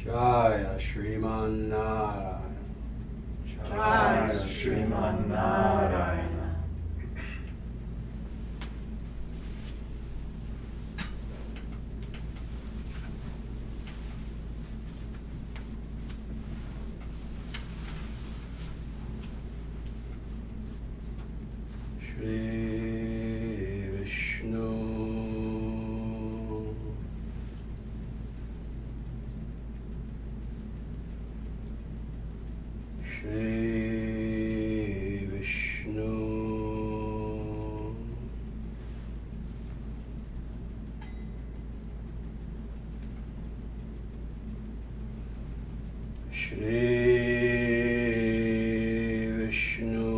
Jaya Shriman Narayana. Jaya Shriman Narayana. Shri Vishnu. Shri Vishnu. Shri Vishnu.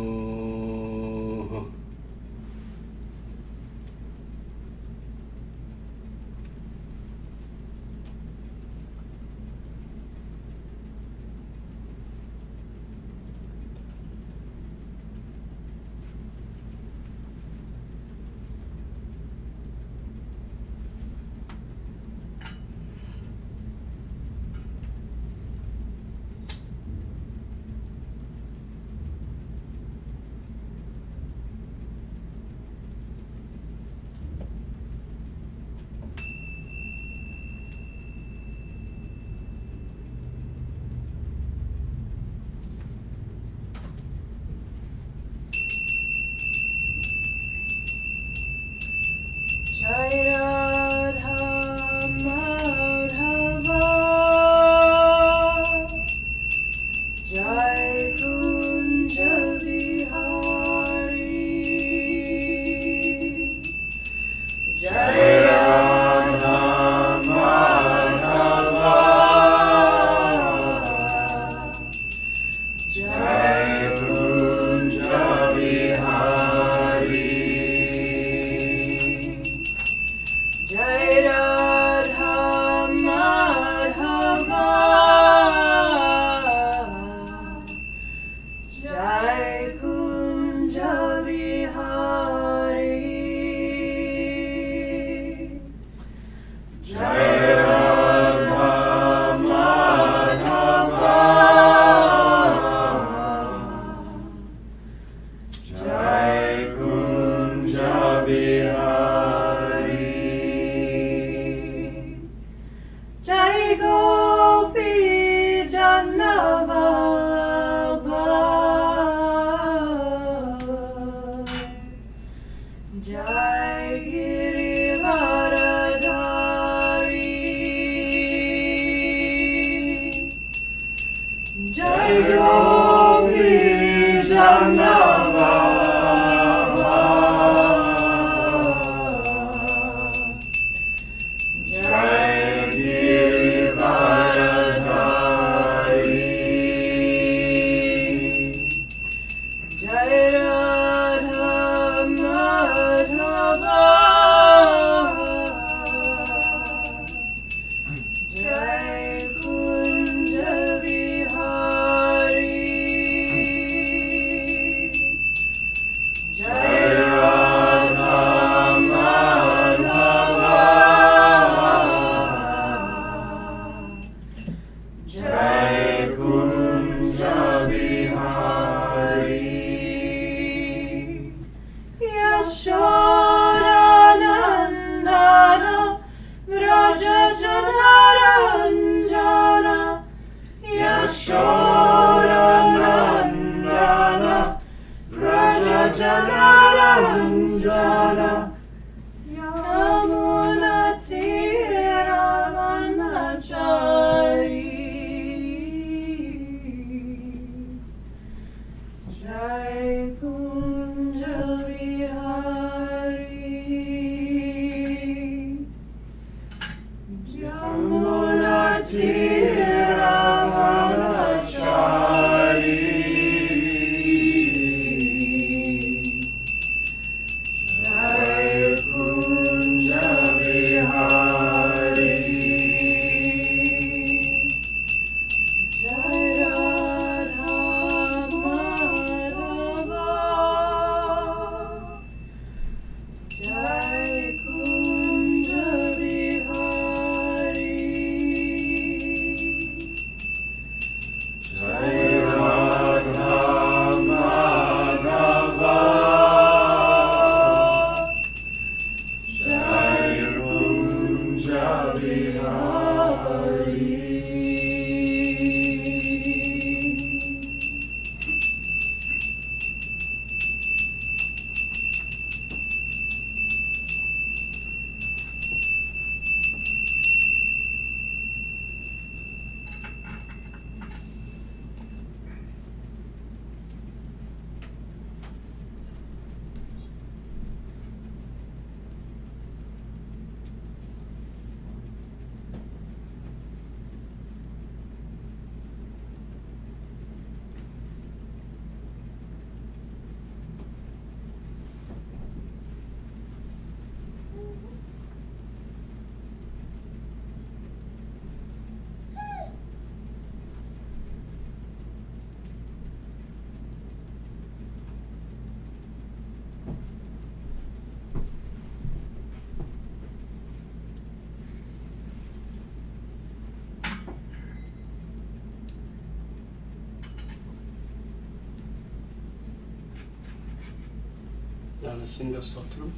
Sadhana Singha Stotram.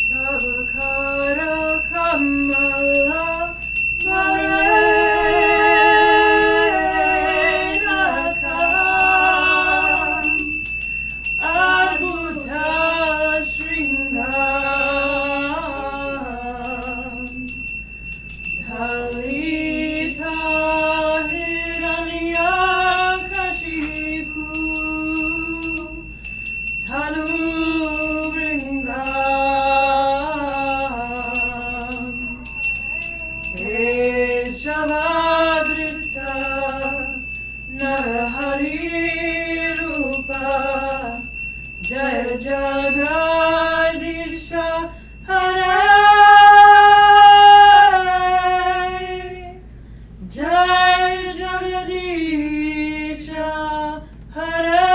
Savakara Kamala Marenaka Adbhuta Shringam Dhalita Hiranyakashipu Tanu Keshavadrita Narahari Rupa Jaya Jagadisha Hare Jaya Jagadisha Hare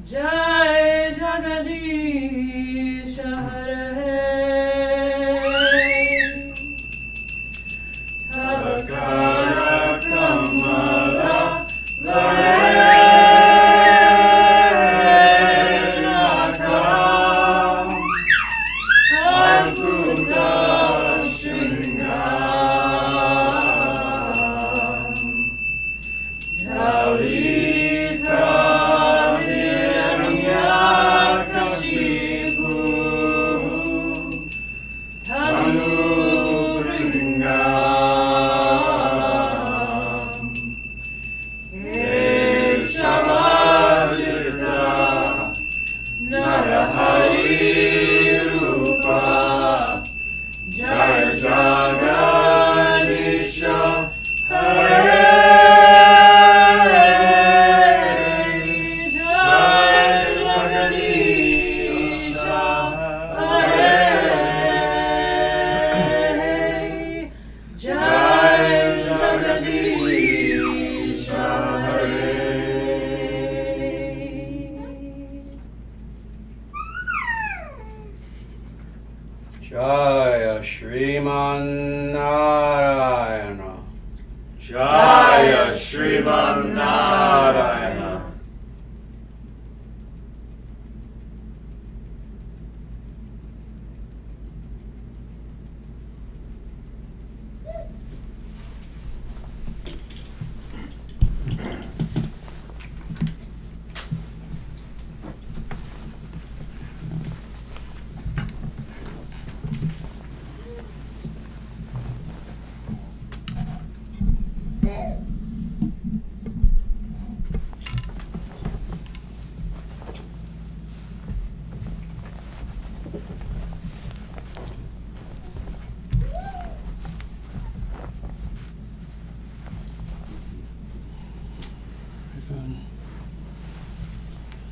Jaya Jagadisha Hare Savakara Kamala Varenaka Adbhuta Shringam Dhalita Hiranyakashipu Tanu Narahari Rupa Jaya Jagadisha Hare Jaya Jagadisha Hare Jaya Jagadisha Hare. Jaya Shriman Narayana. Jaya Shriman Narayana.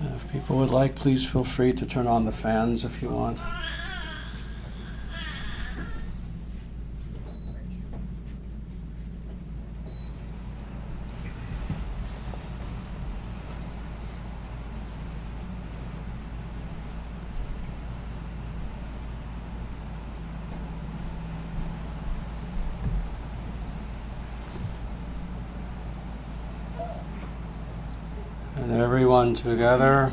If people would like, please feel free to turn on the fans if you want. And everyone together.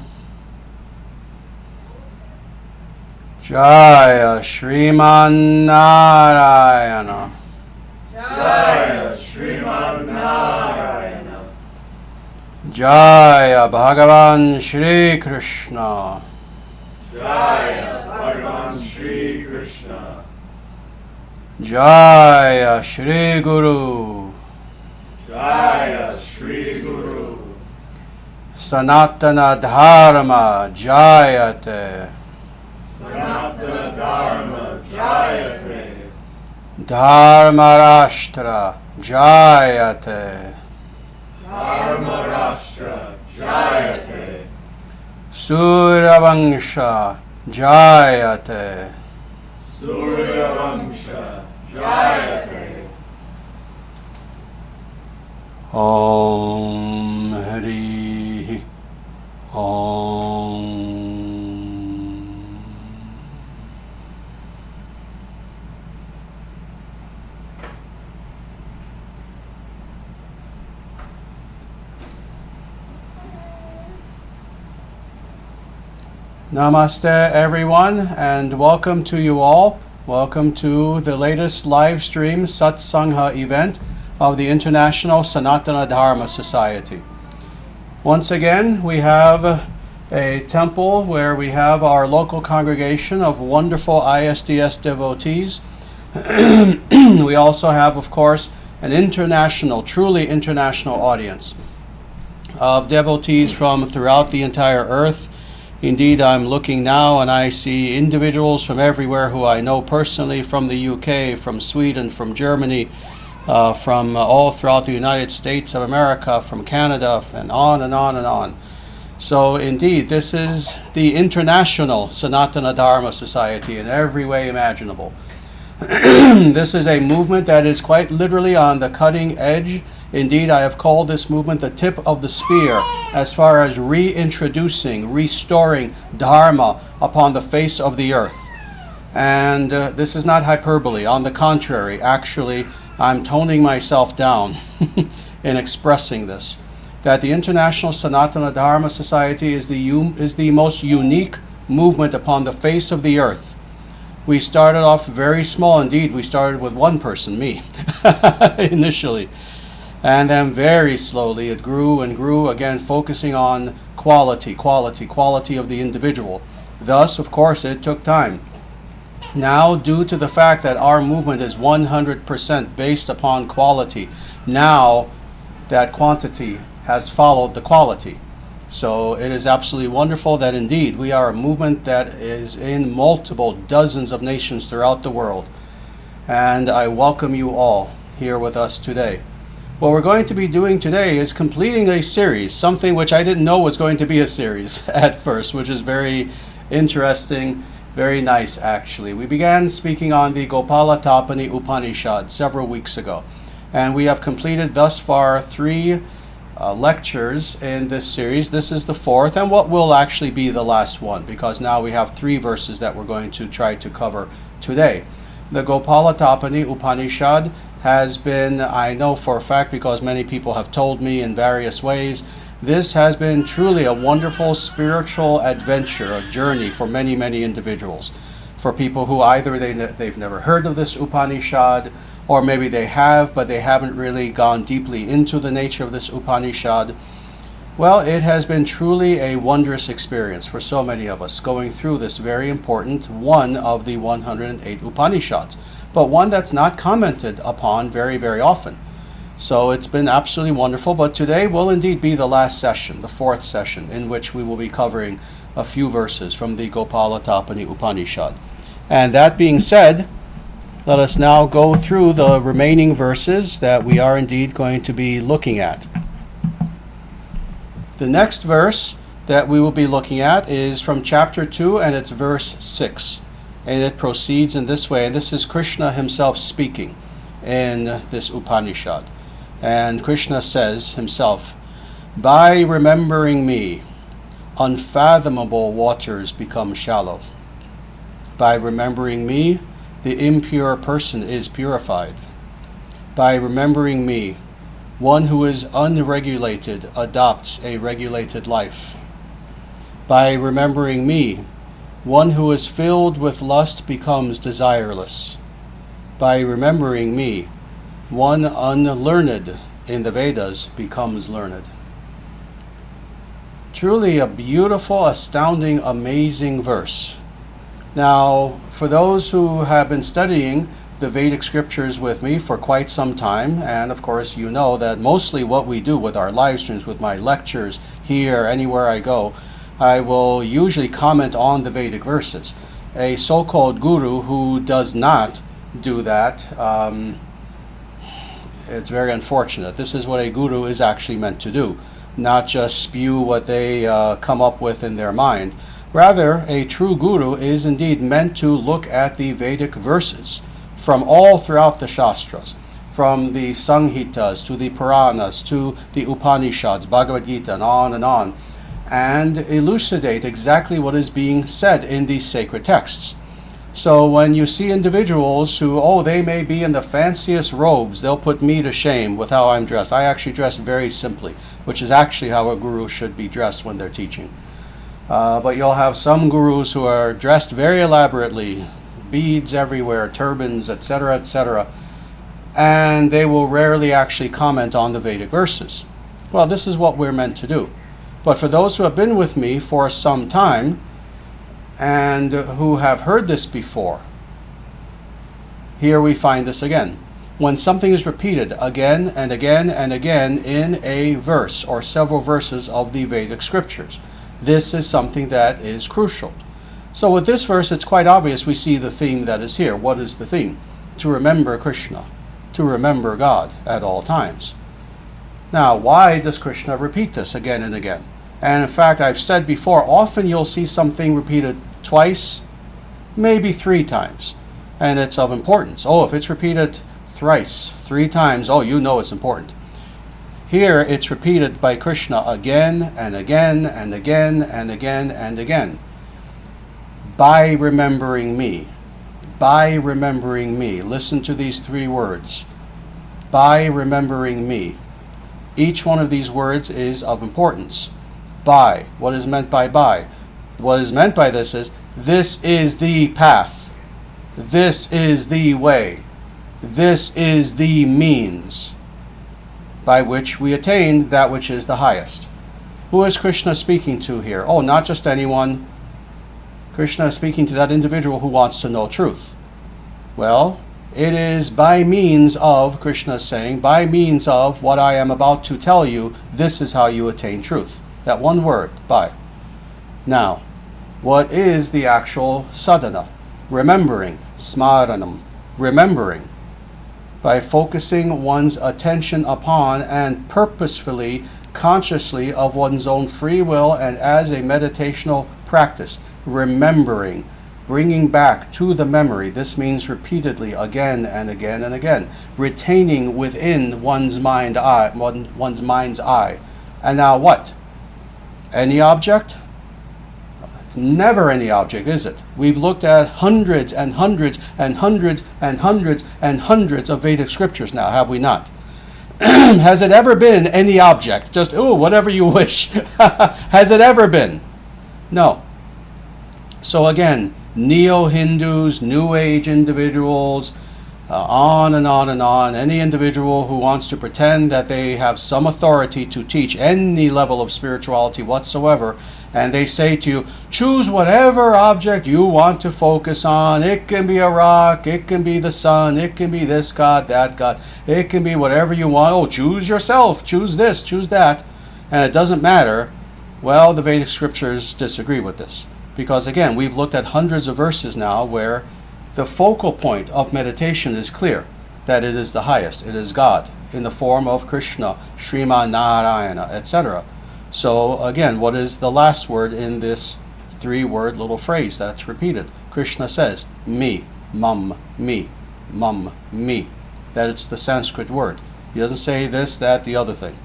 Jaya Shriman Narayana. Jaya Shriman Narayana. Jaya Bhagavan Sri Krishna. Jaya Bhagavan Sri Krishna. Jaya Shri Guru. Jaya Shri Guru. Sanatana Dharma Jayate. Sanatana Dharma Jayate. Dharmarashtra Jayate. Dharmarashtra Jayate. Suravangsha Jayate. Suryavamsha Jayate. Om Hari Om. Namaste everyone, and welcome to you all. Welcome to the latest live stream Satsangha event of the International Sanatana Dharma Society. Once again, we have a temple where we have our local congregation of wonderful ISDS devotees. We also have, of course, an international, truly international audience of devotees from throughout the entire earth. Indeed, I'm looking now and I see individuals from everywhere who I know personally, from the UK, from Sweden, from Germany, from all throughout the United States of America, from Canada, and on and on and on. So indeed, this is the International Sanatana Dharma Society in every way imaginable. This is a movement that is quite literally on the cutting edge. Indeed, I have called this movement the tip of the spear as far as reintroducing, restoring Dharma upon the face of the earth. And this is not hyperbole. On the contrary, actually, I'm toning myself down in expressing this. That the International Sanatana Dharma Society is the most unique movement upon the face of the earth. We started off very small indeed. We started with one person, me, initially. And then very slowly it grew and grew, again focusing on quality of the individual. Thus, of course, it took time. Now, due to the fact that our movement is 100% based upon quality, now that quantity has followed the quality. So it is absolutely wonderful that indeed we are a movement that is in multiple dozens of nations throughout the world. And I welcome you all here with us today. What we're going to be doing today is completing a series, something which I didn't know was going to be a series at first, which is very interesting, very nice actually. We began speaking on the Gopala-Tapani Upanishad several weeks ago, and we have completed thus far 3 lectures in this series. This is the 4th, and what will actually be the last one, because now we have 3 verses that we're going to try to cover today. The Gopala-Tapani Upanishad has been, I know for a fact because many people have told me in various ways, this has been truly a wonderful spiritual adventure, a journey for many, many individuals. For people who either they've never heard of this Upanishad, or maybe they have, but they haven't really gone deeply into the nature of this Upanishad. Well, it has been truly a wondrous experience for so many of us, going through this very important one of the 108 Upanishads, but one that's not commented upon very, very often. So it's been absolutely wonderful, but today will indeed be the last session, the 4th session, in which we will be covering a few verses from the Gopala-Tapani Upanishad. And that being said, let us now go through the remaining verses that we are indeed going to be looking at. The next verse that we will be looking at is from chapter 2, and it's verse 6. And it proceeds in this way, and this is Krishna himself speaking in this Upanishad. And Krishna says himself, "By remembering me, unfathomable waters become shallow. By remembering me, the impure person is purified. By remembering me, one who is unregulated adopts a regulated life. By remembering me, one who is filled with lust becomes desireless. By remembering me, one unlearned in the Vedas becomes learned." Truly a beautiful, astounding, amazing verse. Now, for those who have been studying the Vedic scriptures with me for quite some time, and of course you know that mostly what we do with our live streams, with my lectures here, anywhere I go, I will usually comment on the Vedic verses. A so-called guru who does not do that, it's very unfortunate. This is what a guru is actually meant to do, not just spew what they come up with in their mind. Rather, a true guru is indeed meant to look at the Vedic verses from all throughout the Shastras, from the Samhitas to the Puranas to the Upanishads, Bhagavad Gita, and on, and elucidate exactly what is being said in these sacred texts. So when you see individuals who, they may be in the fanciest robes, they'll put me to shame with how I'm dressed. I actually dress very simply, which is actually how a guru should be dressed when they're teaching. But you'll have some gurus who are dressed very elaborately, beads everywhere, turbans, etc., etc., and they will rarely actually comment on the Vedic verses. Well, this is what we're meant to do. But for those who have been with me for some time and who have heard this before, here we find this again. When something is repeated again and again and again in a verse or several verses of the Vedic scriptures, this is something that is crucial. So with this verse, it's quite obvious we see the theme that is here. What is the theme? To remember Krishna, to remember God at all times. Now, why does Krishna repeat this again and again? And in fact, I've said before, often you'll see something repeated twice, maybe 3 times, and it's of importance. Oh, if it's repeated thrice, 3 times, oh, you know it's important. Here, it's repeated by Krishna again and again and again and again and again. By remembering me. By remembering me. Listen to these 3 words. By remembering me. Each one of these words is of importance. By. What is meant by by? What is meant by this is the path. This is the way. This is the means by which we attain that which is the highest. Who is Krishna speaking to here? Oh, not just anyone. Krishna is speaking to that individual who wants to know truth. Well, it is by means of, Krishna is saying, by means of what I am about to tell you, this is how you attain truth. That one word, by. Now, what is the actual sadhana? Remembering, smaranam, remembering. By focusing one's attention upon and purposefully, consciously of one's own free will and as a meditational practice, remembering, bringing back to the memory. This means repeatedly, again and again and again, retaining within one's mind's eye. And now what? Any object? It's never any object, is it? We've looked at hundreds and hundreds and hundreds and hundreds and hundreds of Vedic scriptures now, have we not? Has it ever been any object? Just, whatever you wish. Has it ever been? No. So again, neo-Hindus, New Age individuals, on and on and on. Any individual who wants to pretend that they have some authority to teach any level of spirituality whatsoever, and they say to you, choose whatever object you want to focus on. It can be a rock, it can be the sun, it can be this God, that God, it can be whatever you want. Oh, choose yourself, choose this, choose that, and it doesn't matter. Well, the Vedic scriptures disagree with this. Because again, we've looked at hundreds of verses now where the focal point of meditation is clear, that it is the highest, it is God, in the form of Krishna, Sriman Narayana, etc. So again, what is the last word in this 3-word little phrase that's repeated? Krishna says, me, mum, me, mum, me. That it's the Sanskrit word. He doesn't say this, that, the other thing.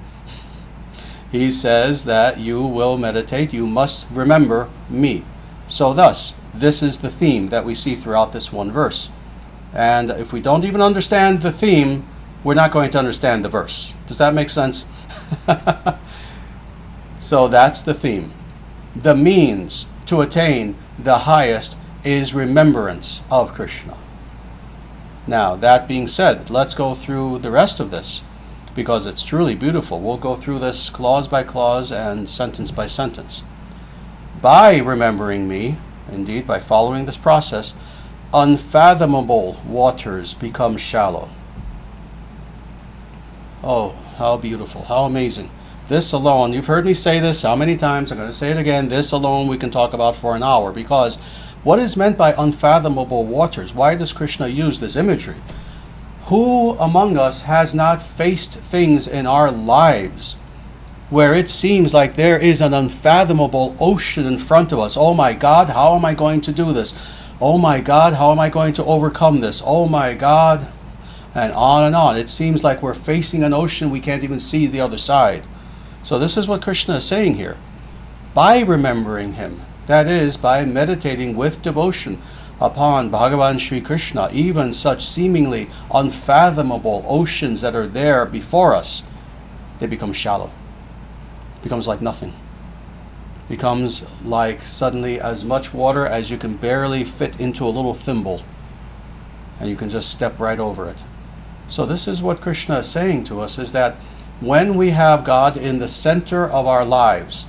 He says that you will meditate, you must remember me. So thus, this is the theme that we see throughout this one verse. And if we don't even understand the theme, we're not going to understand the verse. Does that make sense? So that's the theme. The means to attain the highest is remembrance of Krishna. Now, that being said, let's go through the rest of this, because it's truly beautiful. We'll go through this clause by clause and sentence by sentence. By remembering me, indeed, by following this process, unfathomable waters become shallow. Oh, how beautiful, how amazing. This alone, you've heard me say this how many times, I'm going to say it again, this alone we can talk about for an hour, because what is meant by unfathomable waters? Why does Krishna use this imagery? Who among us has not faced things in our lives where it seems like there is an unfathomable ocean in front of us? Oh my God, how am I going to do this? Oh my God, how am I going to overcome this? Oh my God, and on and on. It seems like we're facing an ocean, we can't even see the other side. So this is what Krishna is saying here. By remembering him, that is, by meditating with devotion upon Bhagavan Sri Krishna, even such seemingly unfathomable oceans that are there before us, they become shallow. Becomes like nothing. becomes like suddenly as much water as you can barely fit into a little thimble, and you can just step right over it. So this is what Krishna is saying to us, is that when we have God in the center of our lives,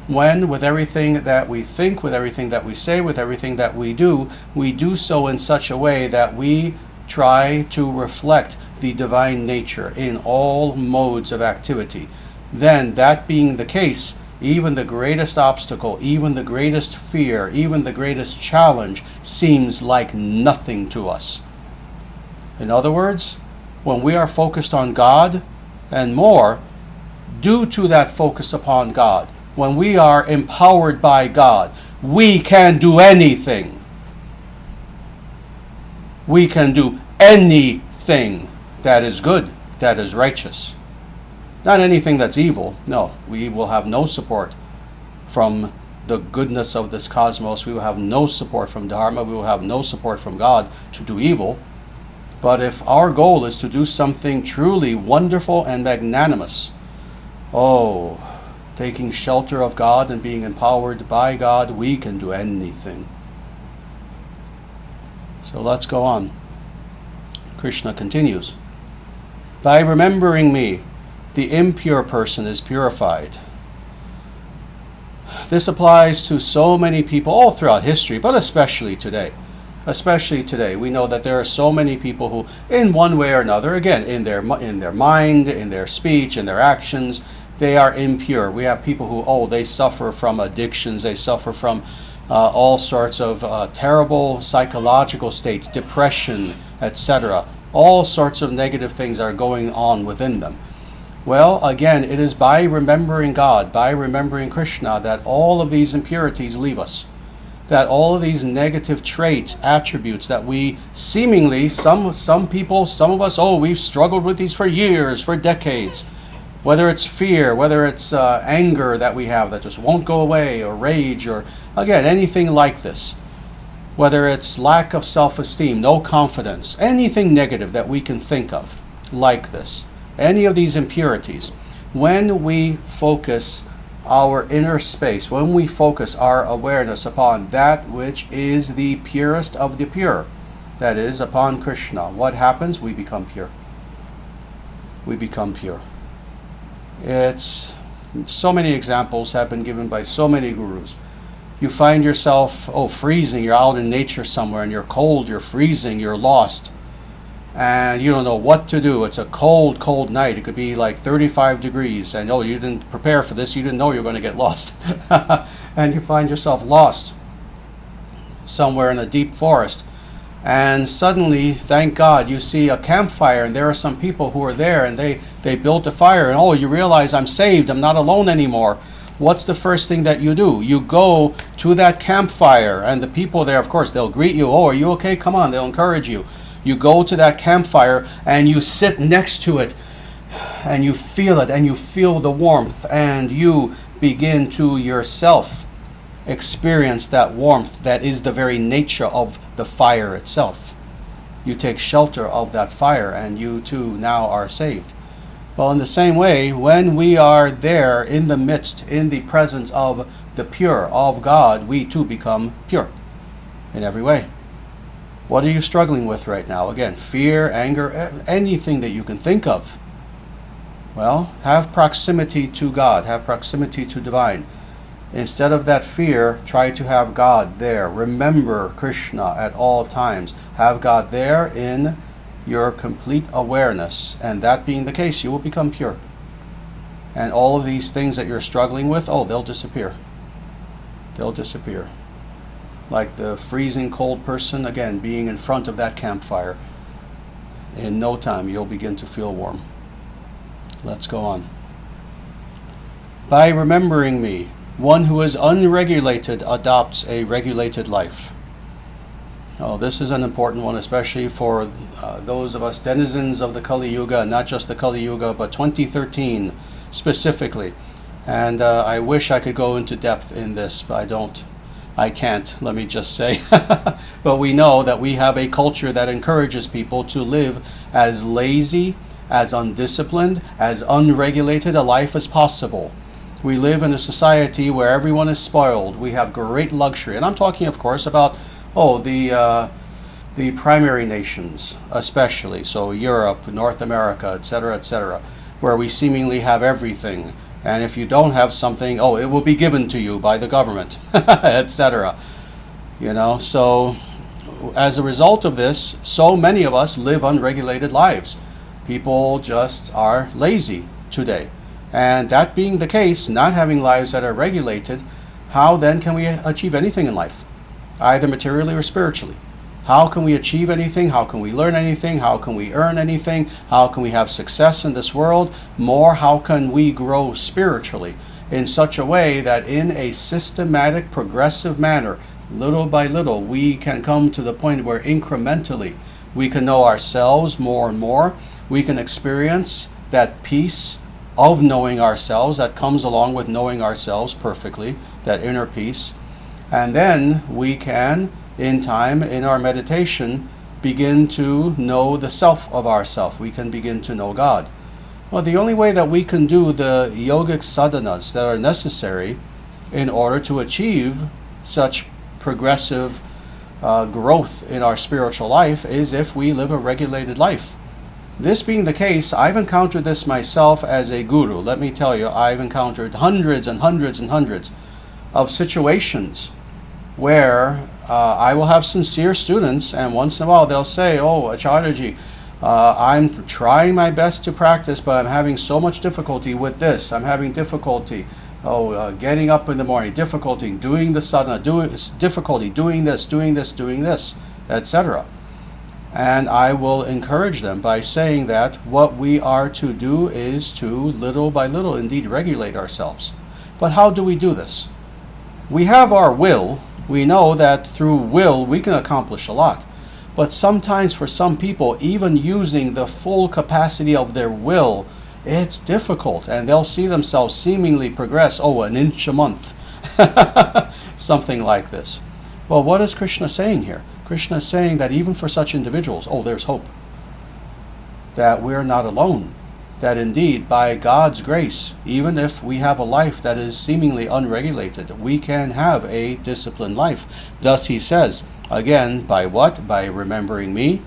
when with everything that we think, with everything that we say, with everything that we do so in such a way that we try to reflect the divine nature in all modes of activity, then that being the case, even the greatest obstacle, even the greatest fear, even the greatest challenge seems like nothing to us. In other words, when we are focused on God and more, due to that focus upon God, when we are empowered by God, we can do anything. We can do anything that is good, that is righteous. Not anything that's evil. No, we will have no support from the goodness of this cosmos. We will have no support from Dharma. We will have no support from God to do evil. But if our goal is to do something truly wonderful and magnanimous, taking shelter of God and being empowered by God, we can do anything. So let's go on. Krishna continues. By remembering me, the impure person is purified. This applies to so many people all throughout history, but especially today. Especially today, we know that there are so many people who, in one way or another, again, in their mind, in their speech, in their actions, they are impure. We have people who, they suffer from addictions, they suffer from all sorts of terrible psychological states, depression, etc. All sorts of negative things are going on within them. Well, again, it is by remembering God, by remembering Krishna, that all of these impurities leave us. That all of these negative traits, attributes that we seemingly, some people, some of us, we've struggled with these for years, for decades. Whether it's fear, whether it's anger that we have that just won't go away, or rage, or again, anything like this. Whether it's lack of self-esteem, no confidence, anything negative that we can think of like this. Any of these impurities. When we focus our inner space, when we focus our awareness upon that which is the purest of the pure, that is, upon Krishna, what happens? We become pure. We become pure. It's so many examples have been given by so many gurus. You find yourself, freezing, you're out in nature somewhere and you're cold, you're freezing, you're lost, and you don't know what to do. It's a cold, cold night. It could be like 35 degrees, and you didn't prepare for this, you didn't know you were going to get lost. And you find yourself lost somewhere in a deep forest. And suddenly, thank God, you see a campfire, and there are some people who are there, and they built a fire, and you realize, I'm saved, I'm not alone anymore. What's the first thing that you do? You go to that campfire, and the people there, of course, they'll greet you. Are you okay? Come on, they'll encourage you. You go to that campfire, and you sit next to it, and you feel it, and you feel the warmth, and you begin to yourself experience that warmth that is the very nature of the fire itself. You take shelter of that fire, and you too now are saved. Well, in the same way, when we are there in the midst, in the presence of the pure, of God, we too become pure in every way. What are you struggling with right now? Again, fear, anger, anything that you can think of. Well, have proximity to God, have proximity to divine. Instead of that fear, try to have God there. Remember Krishna at all times. Have God there in your complete awareness. And that being the case, you will become pure. And all of these things that you're struggling with, they'll disappear. They'll disappear. Like the freezing cold person, again, being in front of that campfire. In no time, you'll begin to feel warm. Let's go on. By remembering me, one who is unregulated adopts a regulated life. This is an important one, especially for those of us denizens of the Kali Yuga, not just the Kali Yuga, but 2013 specifically. And I wish I could go into depth in this, but I can't, let me just say. But we know that we have a culture that encourages people to live as lazy, as undisciplined, as unregulated a life as possible. We live in a society where everyone is spoiled. We have great luxury. And I'm talking, of course, about, the primary nations, especially. So Europe, North America, etc., where we seemingly have everything. And if you don't have something, it will be given to you by the government, etc. So as a result of this, so many of us live unregulated lives. People just are lazy today. And that being the case, not having lives that are regulated, how then can we achieve anything in life, either materially or spiritually? How can we achieve anything? How can we learn anything? How can we earn anything? How can we have success in this world? More, how can we grow spiritually in such a way that in a systematic, progressive manner, little by little, we can come to the point where incrementally we can know ourselves more and more. We can experience that peace of knowing ourselves that comes along with knowing ourselves perfectly, that inner peace. And then we can, in time, in our meditation, begin to know the self of ourself. We can begin to know God. Well, the only way that we can do the yogic sadhanas that are necessary in order to achieve such progressive growth in our spiritual life is if we live a regulated life. This being the case, I've encountered this myself as a guru. Let me tell you, I've encountered hundreds and hundreds and hundreds of situations where I will have sincere students, and once in a while they'll say, Acharyaji, I'm trying my best to practice, but I'm having so much difficulty with this. I'm having difficulty getting up in the morning, difficulty doing the sadhana, difficulty doing this, etc. And I will encourage them by saying that what we are to do is to, little by little, indeed regulate ourselves. But how do we do this? We have our will. We know that through will we can accomplish a lot. But sometimes for some people, even using the full capacity of their will, it's difficult. And they'll see themselves seemingly progress, an inch a month. Something like this. Well, what is Krishna saying here? Krishna is saying that even for such individuals, there's hope. That we're not alone. That indeed, by God's grace, even if we have a life that is seemingly unregulated, we can have a disciplined life. Thus he says, again, by what? By remembering me.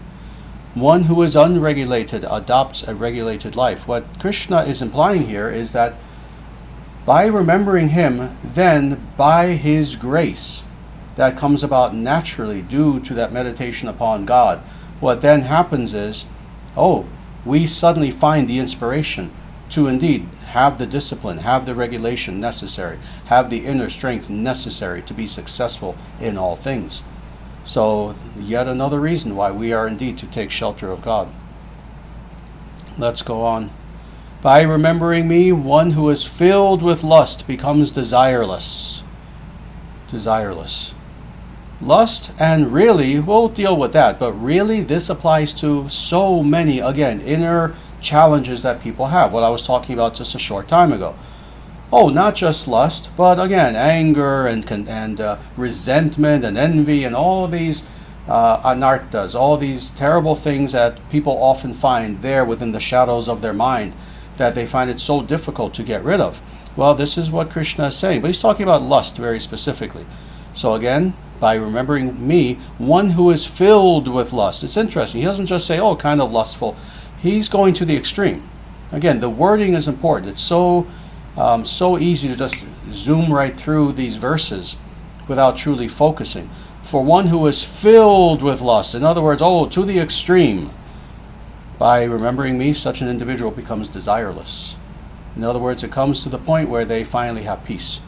One who is unregulated adopts a regulated life. What Krishna is implying here is that by remembering him, then by his grace, that comes about naturally due to that meditation upon God. What then happens is, we suddenly find the inspiration to indeed have the discipline, have the regulation necessary, have the inner strength necessary to be successful in all things. So, yet another reason why we are indeed to take shelter of God. Let's go on. By remembering me, one who is filled with lust becomes desireless. Desireless. Lust, and really, we'll deal with that, but really this applies to so many, again, inner challenges that people have, what I was talking about just a short time ago. Not just lust, but again, anger and resentment and envy and all these anartas, all these terrible things that people often find there within the shadows of their mind that they find it so difficult to get rid of. Well, this is what Krishna is saying, but he's talking about lust very specifically. So again, by remembering me, one who is filled with lust. It's interesting. He doesn't just say, kind of lustful. He's going to the extreme. Again, the wording is important. It's so easy to just zoom right through these verses without truly focusing. For one who is filled with lust, in other words, to the extreme. By remembering me, such an individual becomes desireless. In other words, it comes to the point where they finally have peace,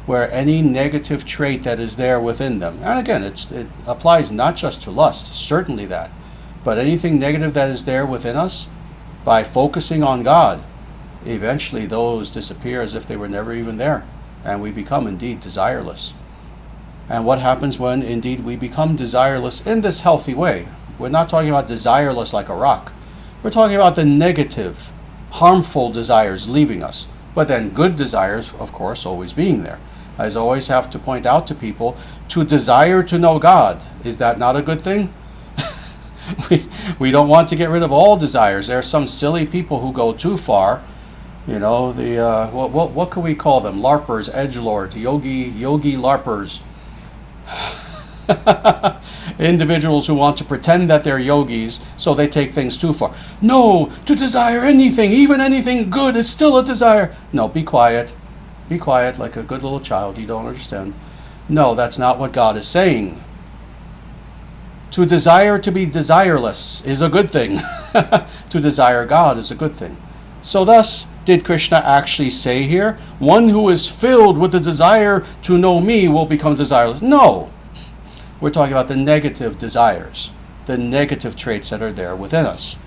where any negative trait that is there within them, and again, it applies not just to lust, certainly that, but anything negative that is there within us, by focusing on God, eventually those disappear as if they were never even there, and we become indeed desireless. And what happens when indeed we become desireless in this healthy way? We're not talking about desireless like a rock. We're talking about the negative, harmful desires leaving us, but then good desires, of course, always being there. I always have to point out to people, to desire to know God, is that not a good thing? we don't want to get rid of all desires. There are some silly people who go too far, You know, the what can we call them? LARPers, edgelords, yogi LARPers. Individuals who want to pretend that they're yogis, so they take things too far. No, to desire anything, even anything good, is still a desire. No, be quiet. Be quiet like a good little child. You don't understand. No, that's not what God is saying. To desire to be desireless is a good thing. To desire God is a good thing. So thus, did Krishna actually say here, one who is filled with the desire to know me will become desireless? No. We're talking about the negative desires, the negative traits that are there within us.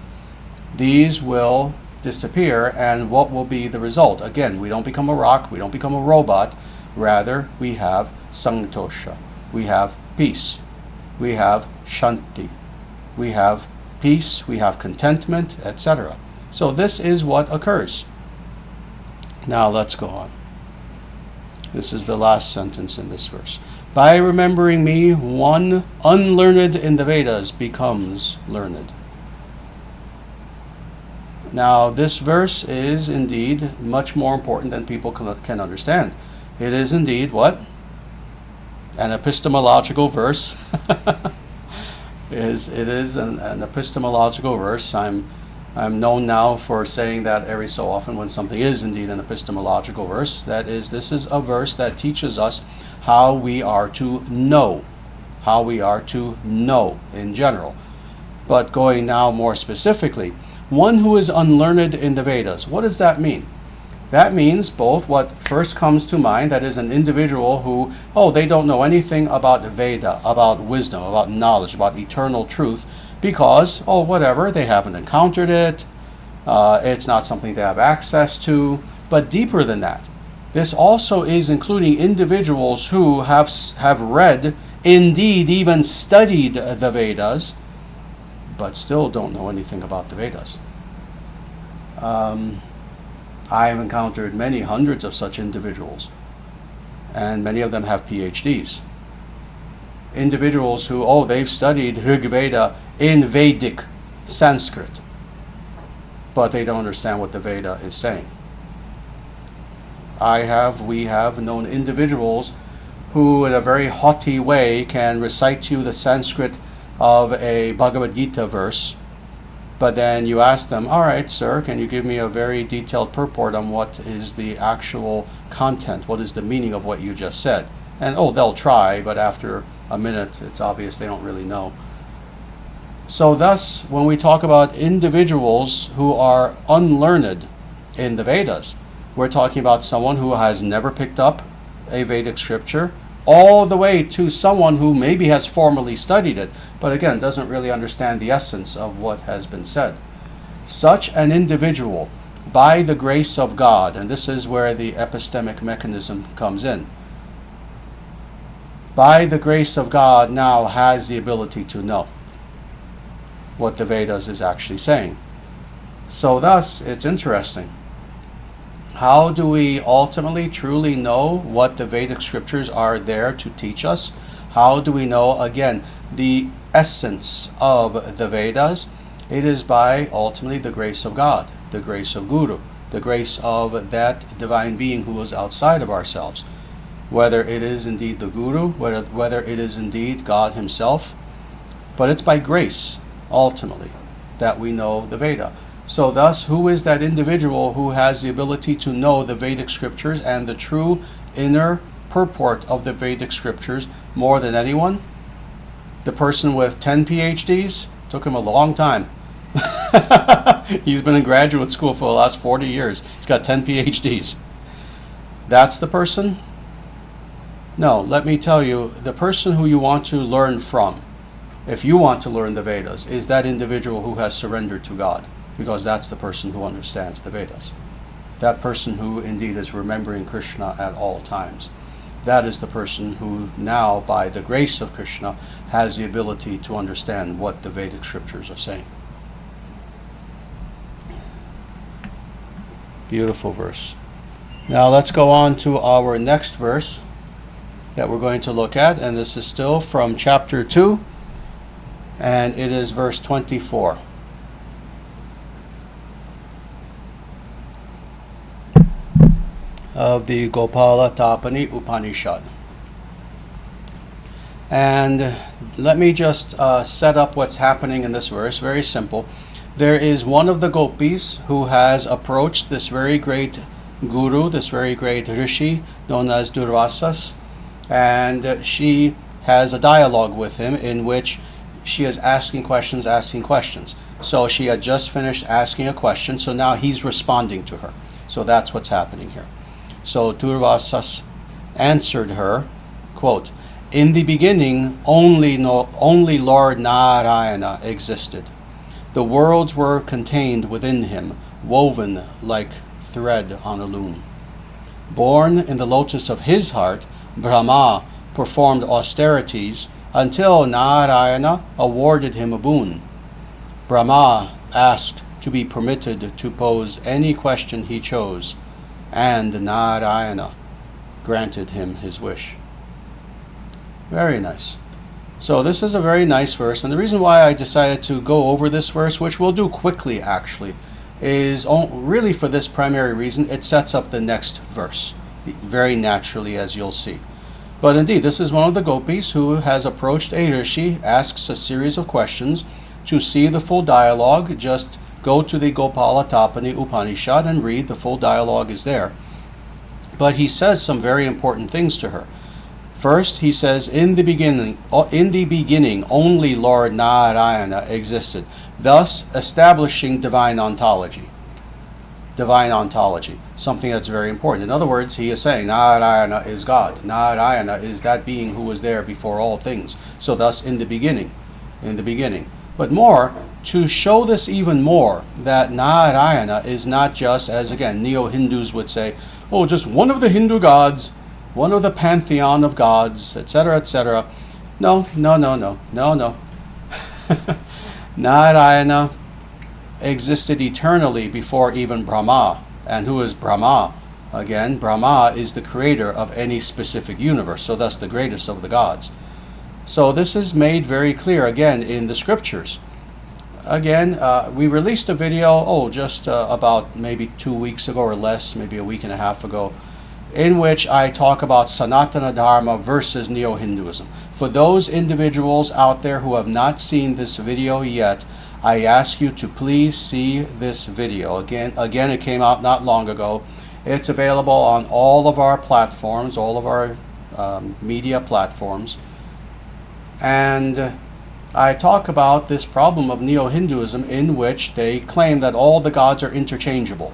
These will disappear, and what will be the result? Again, we don't become a rock, we don't become a robot. Rather, we have santosha, we have peace, we have shanti, we have peace, we have contentment, etc. So this is what occurs. Now let's go on. This is the last sentence in this verse. By remembering me, one unlearned in the Vedas becomes learned. Now, this verse is indeed much more important than people can understand. It is indeed what? An epistemological verse. It is an epistemological verse. I'm known now for saying that every so often when something is indeed an epistemological verse. That is, this is a verse that teaches us how we are to know. How we are to know in general. But going now more specifically, one who is unlearned in the Vedas. What does that mean? That means both what first comes to mind, that is an individual who, they don't know anything about Veda, about wisdom, about knowledge, about eternal truth, because, whatever, they haven't encountered it, it's not something they have access to. But deeper than that, this also is including individuals who have read, indeed even studied the Vedas, but still don't know anything about the Vedas. I have encountered many hundreds of such individuals, and many of them have PhDs. Individuals who, they've studied Rig Veda in Vedic Sanskrit, but they don't understand what the Veda is saying. We have known individuals who in a very haughty way can recite to you the Sanskrit of a Bhagavad Gita verse, but then you ask them, all right, sir, can you give me a very detailed purport on what is the actual content, what is the meaning of what you just said? And they'll try, but after a minute it's obvious they don't really know. So thus, when we talk about individuals who are unlearned in the Vedas, we're talking about someone who has never picked up a Vedic scripture, all the way to someone who maybe has formally studied it, but again doesn't really understand the essence of what has been said. Such an individual, by the grace of God, and this is where the epistemic mechanism comes in, by the grace of God now has the ability to know what the Vedas is actually saying. So thus, it's interesting. How do we ultimately truly know what the Vedic scriptures are there to teach us? How do we know, again, the essence of the Vedas? It is by ultimately the grace of God, the grace of Guru, the grace of that divine being who is outside of ourselves. Whether it is indeed the Guru, whether it is indeed God himself, but it's by grace, ultimately, that we know the Veda. So thus, who is that individual who has the ability to know the Vedic scriptures and the true inner purport of the Vedic scriptures more than anyone? The person with 10 PhDs? Took him a long time. He's been in graduate school for the last 40 years. He's got 10 PhDs. That's the person? No, let me tell you, the person who you want to learn from, if you want to learn the Vedas, is that individual who has surrendered to God, because that's the person who understands the Vedas. That person who indeed is remembering Krishna at all times. That is the person who now, by the grace of Krishna, has the ability to understand what the Vedic scriptures are saying. Beautiful verse. Now let's go on to our next verse that we're going to look at, and this is still from chapter 2, and it is verse 24. of the Gopala-Tapani Upanishad. And let me just set up what's happening in this verse. Very simple. There is one of the gopis who has approached this very great guru, this very great rishi known as Durvasas, and she has a dialogue with him in which she is asking questions. So she had just finished asking a question, so now he's responding to her. So that's what's happening here. So Durvasas answered her, quote, "In the beginning, only Lord Narayana existed. The worlds were contained within him, woven like thread on a loom. Born in the lotus of his heart, Brahma performed austerities until Narayana awarded him a boon. Brahma asked to be permitted to pose any question he chose, and Narayana granted him his wish." Very nice. So this is a very nice verse, and the reason why I decided to go over this verse, which we'll do quickly actually, is really for this primary reason. It sets up the next verse very naturally, as you'll see. But indeed, this is one of the gopis who has approached a rishi, asks a series of questions. To see the full dialogue, just go to the Gopala-Tapani Upanishad and read. The full dialogue is there. But he says some very important things to her. First, he says, in the beginning, only Lord Narayana existed, thus establishing divine ontology. Divine ontology, something that's very important. In other words, he is saying Narayana is God. Narayana is that being who was there before all things. So thus, in the beginning. But more, to show this even more, that Narayana is not just, as again, neo-Hindus would say, oh, just one of the Hindu gods, one of the pantheon of gods, etc., etc. No. Narayana existed eternally before even Brahma. And who is Brahma? Again, Brahma is the creator of any specific universe, so thus the greatest of the gods. So this is made very clear again in the scriptures. Again, we released a video, just about maybe 2 weeks ago or less, maybe a week and a half ago, in which I talk about Sanatana Dharma versus Neo-Hinduism. For those individuals out there who have not seen this video yet, I ask you to please see this video. Again, it came out not long ago. It's available on all of our platforms, all of our media platforms. And I talk about this problem of Neo-Hinduism in which they claim that all the gods are interchangeable.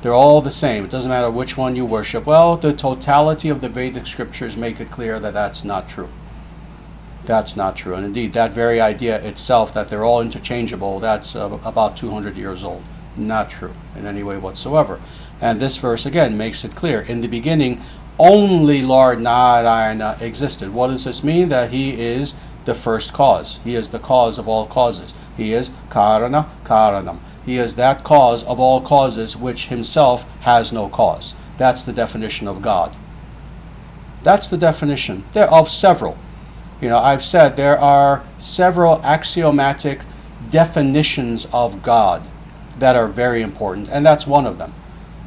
They're all the same. It doesn't matter which one you worship. Well, the totality of the Vedic scriptures make it clear that that's not true. That's not true. And indeed, that very idea itself, that they're all interchangeable, that's about 200 years old. Not true in any way whatsoever. And this verse, again, makes it clear. In the beginning, only Lord Narayana existed. What does this mean? That he is the first cause. He is the cause of all causes. He is Karana Karanam. He is that cause of all causes which himself has no cause. That's the definition of God. That's the definition. There of several. I've said there are several axiomatic definitions of God that are very important, and that's one of them.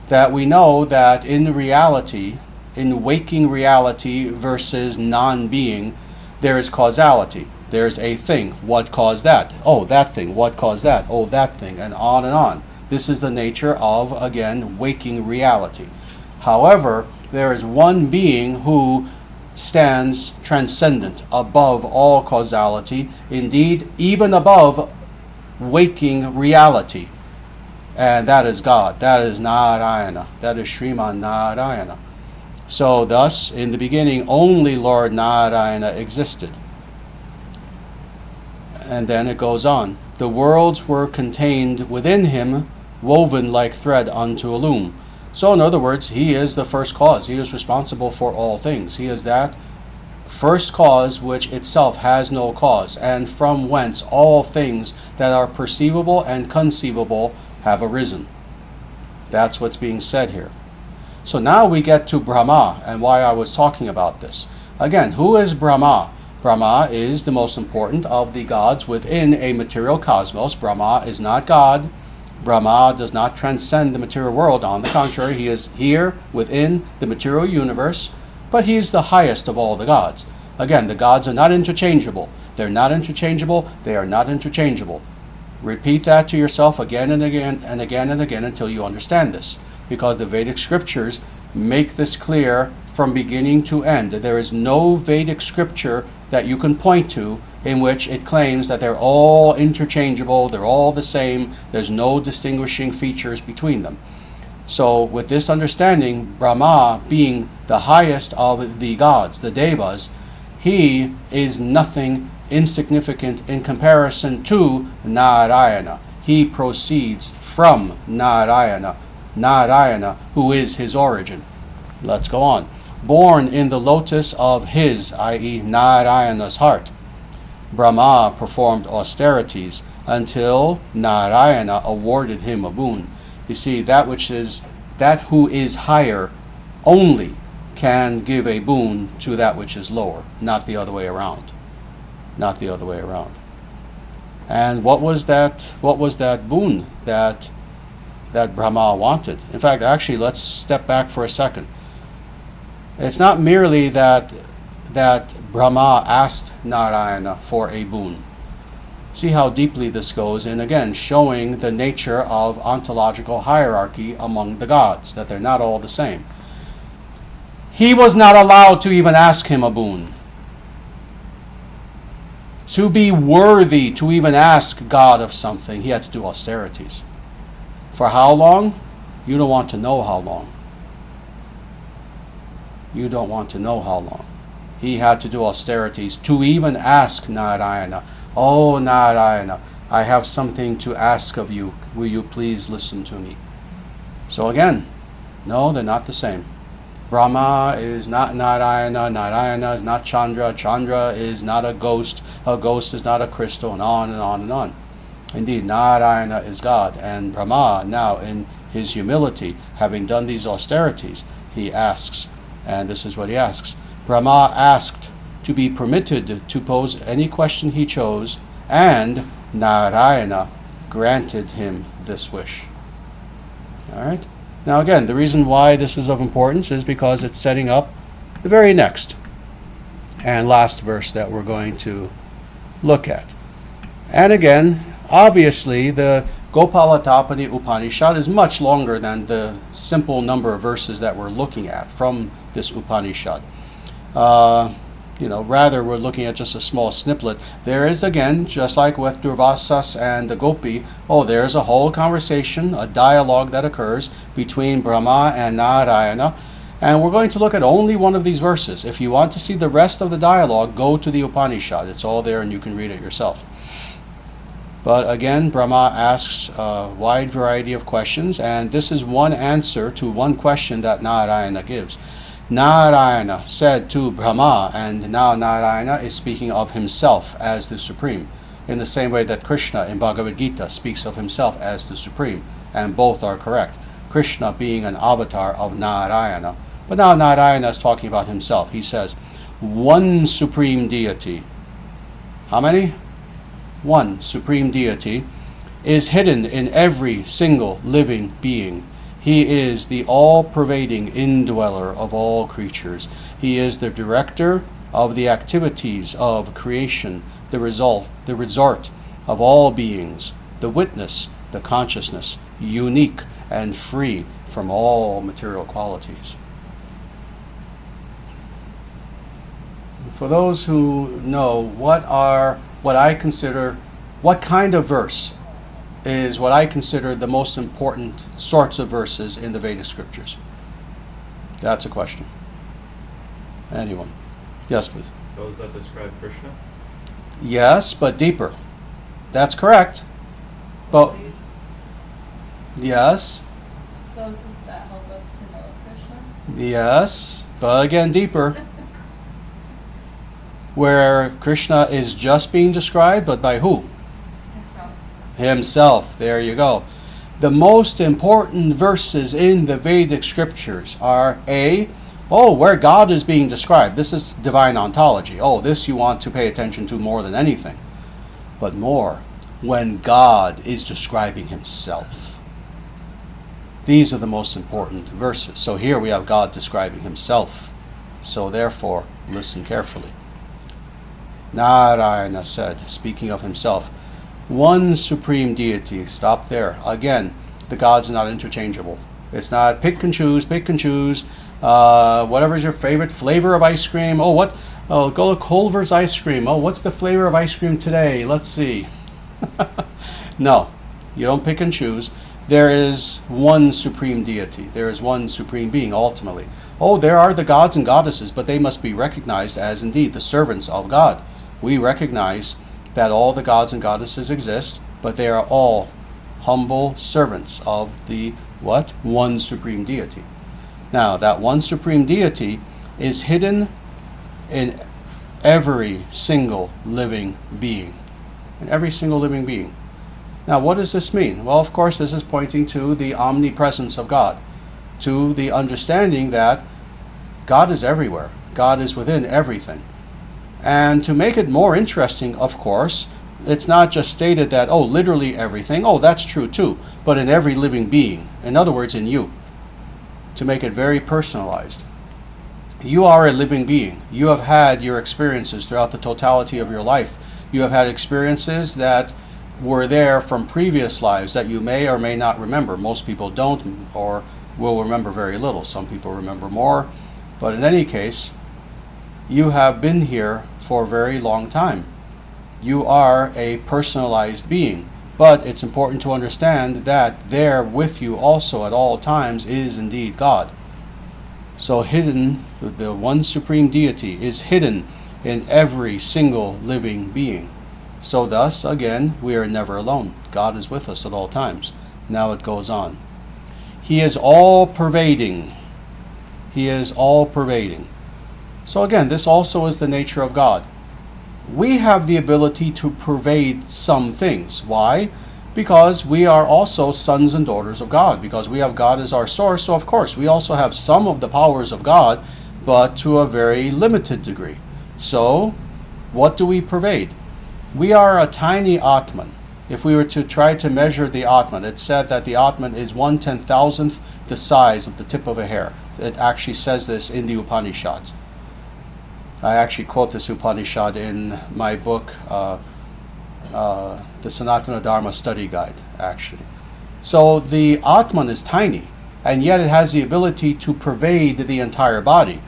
That we know that in reality, in waking reality versus non-being, there is causality. There's a thing. What caused that? Oh, that thing. What caused that? Oh, that thing. And on and on. This is the nature of, again, waking reality. However, there is one being who stands transcendent, above all causality, indeed, even above waking reality. And that is God. That is Narayana. That is Sriman Narayana. So thus, in the beginning, only Lord Narayana existed. And then it goes on. The worlds were contained within him, woven like thread unto a loom. So in other words, he is the first cause. He is responsible for all things. He is that first cause which itself has no cause, and from whence all things that are perceivable and conceivable have arisen. That's what's being said here. So now we get to Brahma and why I was talking about this. Again, who is Brahma? Brahma is the most important of the gods within a material cosmos. Brahma is not God. Brahma does not transcend the material world. On the contrary, he is here within the material universe, but he is the highest of all the gods. Again, the gods are not interchangeable. They're not interchangeable. They are not interchangeable. Repeat that to yourself again and again and again and again until you understand this, because the Vedic scriptures make this clear from beginning to end. There is no Vedic scripture that you can point to in which it claims that they're all interchangeable, they're all the same, there's no distinguishing features between them. So with this understanding, Brahma being the highest of the gods, the Devas, he is nothing insignificant in comparison to Narayana. He proceeds from Narayana, Narayana, who is his origin. Let's go on. Born in the lotus of his, i.e. Narayana's heart, Brahma performed austerities until Narayana awarded him a boon. You see, that who is higher only can give a boon to that which is lower, not the other way around. Not the other way around. And what was that boon that Brahma wanted? In fact, actually, let's step back for a second. It's not merely that Brahma asked Narayana for a boon. See how deeply this goes in, again, showing the nature of ontological hierarchy among the gods, that they're not all the same. He was not allowed to even ask him a boon. To be worthy to even ask God of something, he had to do austerities. For how long? You don't want to know how long. You don't want to know how long. He had to do austerities to even ask Narayana, "Oh Narayana, I have something to ask of you. Will you please listen to me?" So again, no, they're not the same. Brahma is not Narayana, Narayana is not Chandra, Chandra is not a ghost is not a crystal, and on and on and on. Indeed, Narayana is God, and Brahma, now in his humility, having done these austerities, he asks, and this is what he asks. Brahma asked to be permitted to pose any question he chose, and Narayana granted him this wish. All right? Now again, the reason why this is of importance is because it's setting up the very next and last verse that we're going to look at. And again, obviously, the Gopala-Tapani Upanishad is much longer than the simple number of verses that we're looking at from this Upanishad. Rather we're looking at just a small snippet. There is, again, just like with Durvasas and the Gopi, there's a whole conversation, a dialogue that occurs between Brahma and Narayana, and we're going to look at only one of these verses. If you want to see the rest of the dialogue, go to the Upanishad. It's all there and you can read it yourself. But again, Brahma asks a wide variety of questions, and this is one answer to one question that Narayana gives. Narayana said to Brahma, and now Narayana is speaking of himself as the Supreme, in the same way that Krishna in Bhagavad Gita speaks of himself as the Supreme, and both are correct. Krishna being an avatar of Narayana. But now Narayana is talking about himself. He says, one Supreme Deity. How many? One Supreme Deity is hidden in every single living being. He is the all-pervading indweller of all creatures. He is the director of the activities of creation, the resort of all beings, the witness, the consciousness, unique and free from all material qualities. For those who know what kind of verse is what I consider the most important sorts of verses in the Vedic scriptures? That's a question. Anyone? Yes, please. Those that describe Krishna? Yes, but deeper. That's correct. But yes. Those that help us to know Krishna? Yes, but again deeper. Where Krishna is just being described, but by who? Himself. There you go. The most important verses in the Vedic scriptures are where God is being described. This is divine ontology. This you want to pay attention to more than anything. But more, when God is describing himself. These are the most important verses. So here we have God describing himself. So therefore, listen carefully. Narayana said, speaking of himself, one supreme deity. Stop there. Again, the gods are not interchangeable. It's not pick and choose, whatever's your favorite flavor of ice cream. Oh, what? Oh, go to Culver's ice cream. Oh, what's the flavor of ice cream today? Let's see. No, you don't pick and choose. There is one supreme deity. There is one supreme being, ultimately. Oh, there are the gods and goddesses, but they must be recognized as indeed the servants of God. We recognize that all the gods and goddesses exist, but they are all humble servants of the what? One supreme deity. Now, that one supreme deity is hidden in every single living being. In every single living being. Now, what does this mean? Well, of course, this is pointing to the omnipresence of God, to the understanding that God is everywhere. God is within everything. And to make it more interesting, of course, it's not just stated that, oh, literally everything. Oh, that's true too. But in every living being. In other words, in you. To make it very personalized. You are a living being. You have had your experiences throughout the totality of your life. You have had experiences that were there from previous lives that you may or may not remember. Most people don't or will remember very little. Some people remember more. But in any case, you have been here for a very long time. You are a personalized being. But it's important to understand that there with you also at all times is indeed God. So hidden, the one supreme deity is hidden in every single living being. So thus, again, we are never alone. God is with us at all times. Now it goes on. He is all pervading. He is all pervading. So again, this also is the nature of God. We have the ability to pervade some things. Why? Because we are also sons and daughters of God. Because we have God as our source. So of course, we also have some of the powers of God, but to a very limited degree. So, what do we pervade? We are a tiny Atman. If we were to try to measure the Atman, it's said that the Atman is 1/10,000th the size of the tip of a hair. It actually says this in the Upanishads. I actually quote this Upanishad in my book, the Sanatana Dharma Study Guide, actually. So the Atman is tiny, and yet it has the ability to pervade the entire body,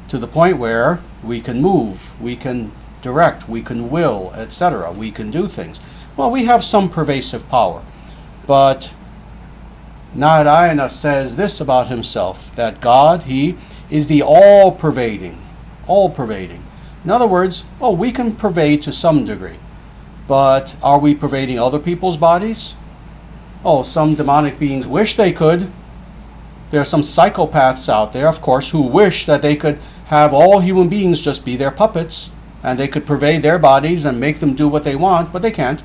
to the point where we can move, we can direct, we can will, etc. We can do things. Well, we have some pervasive power. But Narayana says this about himself, that God, he is the all-pervading. All-pervading. In other words, we can pervade to some degree. But are we pervading other people's bodies? Some demonic beings wish they could. There are some psychopaths out there, of course, who wish that they could have all human beings just be their puppets, and they could pervade their bodies and make them do what they want, but they can't.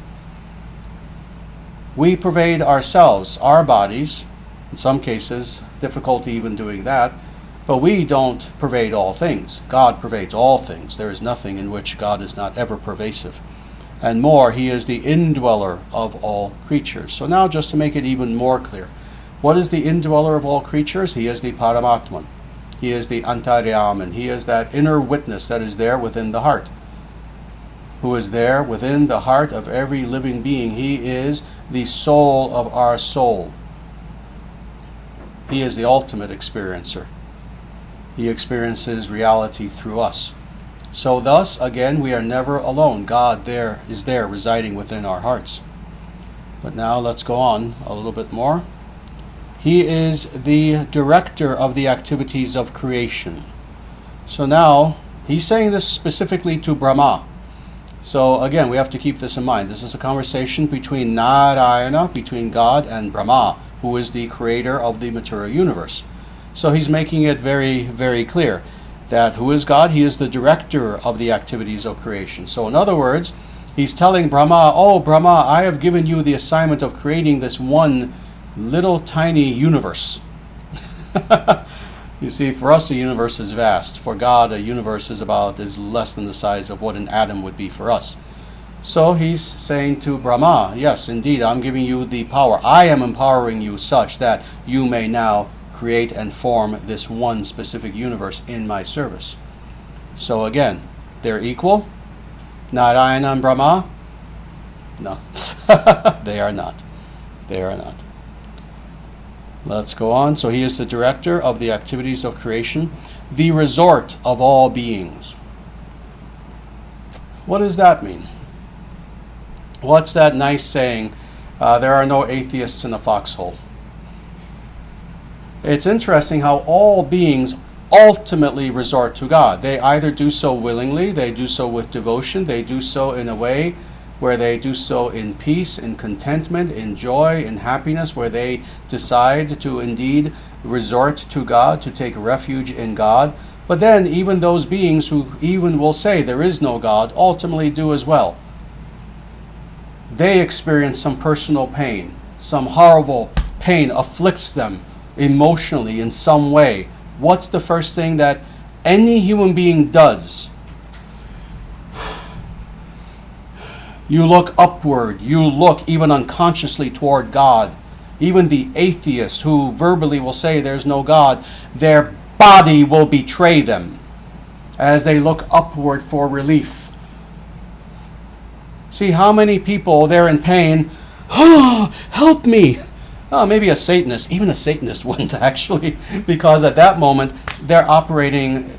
We pervade ourselves, our bodies, in some cases, difficulty even doing that, but we don't pervade all things. God pervades all things. There is nothing in which God is not ever pervasive. And more, he is the indweller of all creatures. So now, just to make it even more clear, what is the indweller of all creatures? He is the Paramatman. He is the Antaryaman. He is that inner witness that is there within the heart, who is there within the heart of every living being. He is the soul of our soul. He is the ultimate experiencer. He experiences reality through us. So thus, again, we are never alone. God is there residing within our hearts. But now let's go on a little bit more. He is the director of the activities of creation. So now, he's saying this specifically to Brahma. So again, we have to keep this in mind. This is a conversation between Narayana, between God, and Brahma, who is the creator of the material universe. So he's making it very, very clear that who is God? He is the director of the activities of creation. So in other words, he's telling Brahma, Brahma, I have given you the assignment of creating this one little tiny universe. You see, for us, the universe is vast. For God, a universe is less than the size of what an atom would be for us. So he's saying to Brahma, yes, indeed, I'm giving you the power. I am empowering you such that you may now create and form this one specific universe in my service. So again, they're equal. Narayana and Brahma? No, they are not. They are not. Let's go on. So he is the director of the activities of creation, the resort of all beings. What does that mean? What's that nice saying, there are no atheists in a foxhole? It's interesting how all beings ultimately resort to God. They either do so willingly, they do so with devotion, they do so in a way where they do so in peace, in contentment, in joy, in happiness, where they decide to indeed resort to God, to take refuge in God. But then even those beings who even will say there is no God ultimately do as well. They experience some personal pain, some horrible pain afflicts them emotionally in some way. What's the first thing that any human being does? You look upward, you look even unconsciously toward God. Even the atheist who verbally will say there's no God, their body will betray them as they look upward for relief. See how many people, they're in pain. Oh, help me. Oh, maybe a Satanist, even a Satanist wouldn't actually, because at that moment they're operating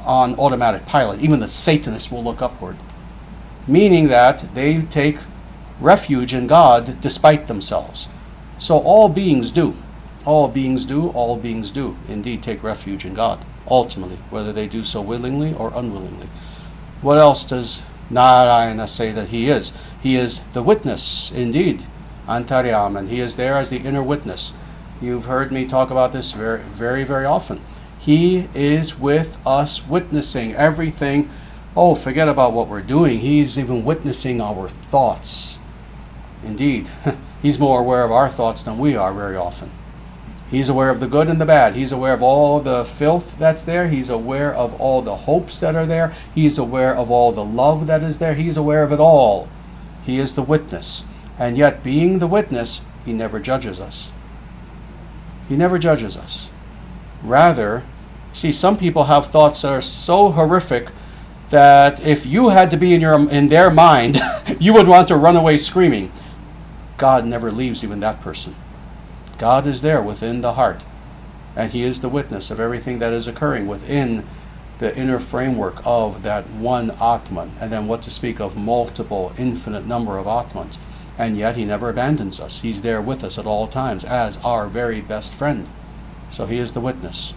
on automatic pilot. Even the Satanist will look upward, meaning that they take refuge in God despite themselves. So all beings do. All beings do indeed take refuge in God, ultimately, whether they do so willingly or unwillingly. What else does Narayana say that he is? He is the witness, indeed, Antaryaman. He is there as the inner witness. You've heard me talk about this very, very, very often. He is with us witnessing everything. Oh, forget about what we're doing. He's even witnessing our thoughts. Indeed, he's more aware of our thoughts than we are very often. He's aware of the good and the bad. He's aware of all the filth that's there. He's aware of all the hopes that are there. He's aware of all the love that is there. He's aware of it all. He is the witness. And yet, being the witness, he never judges us. He never judges us. Rather, see, some people have thoughts that are so horrific that if you had to be in their mind, you would want to run away screaming. God never leaves even that person. God is there within the heart, and he is the witness of everything that is occurring within the inner framework of that one Atman, and then what to speak of multiple, infinite number of Atmans. And yet he never abandons us. He's there with us at all times as our very best friend. So he is the witness.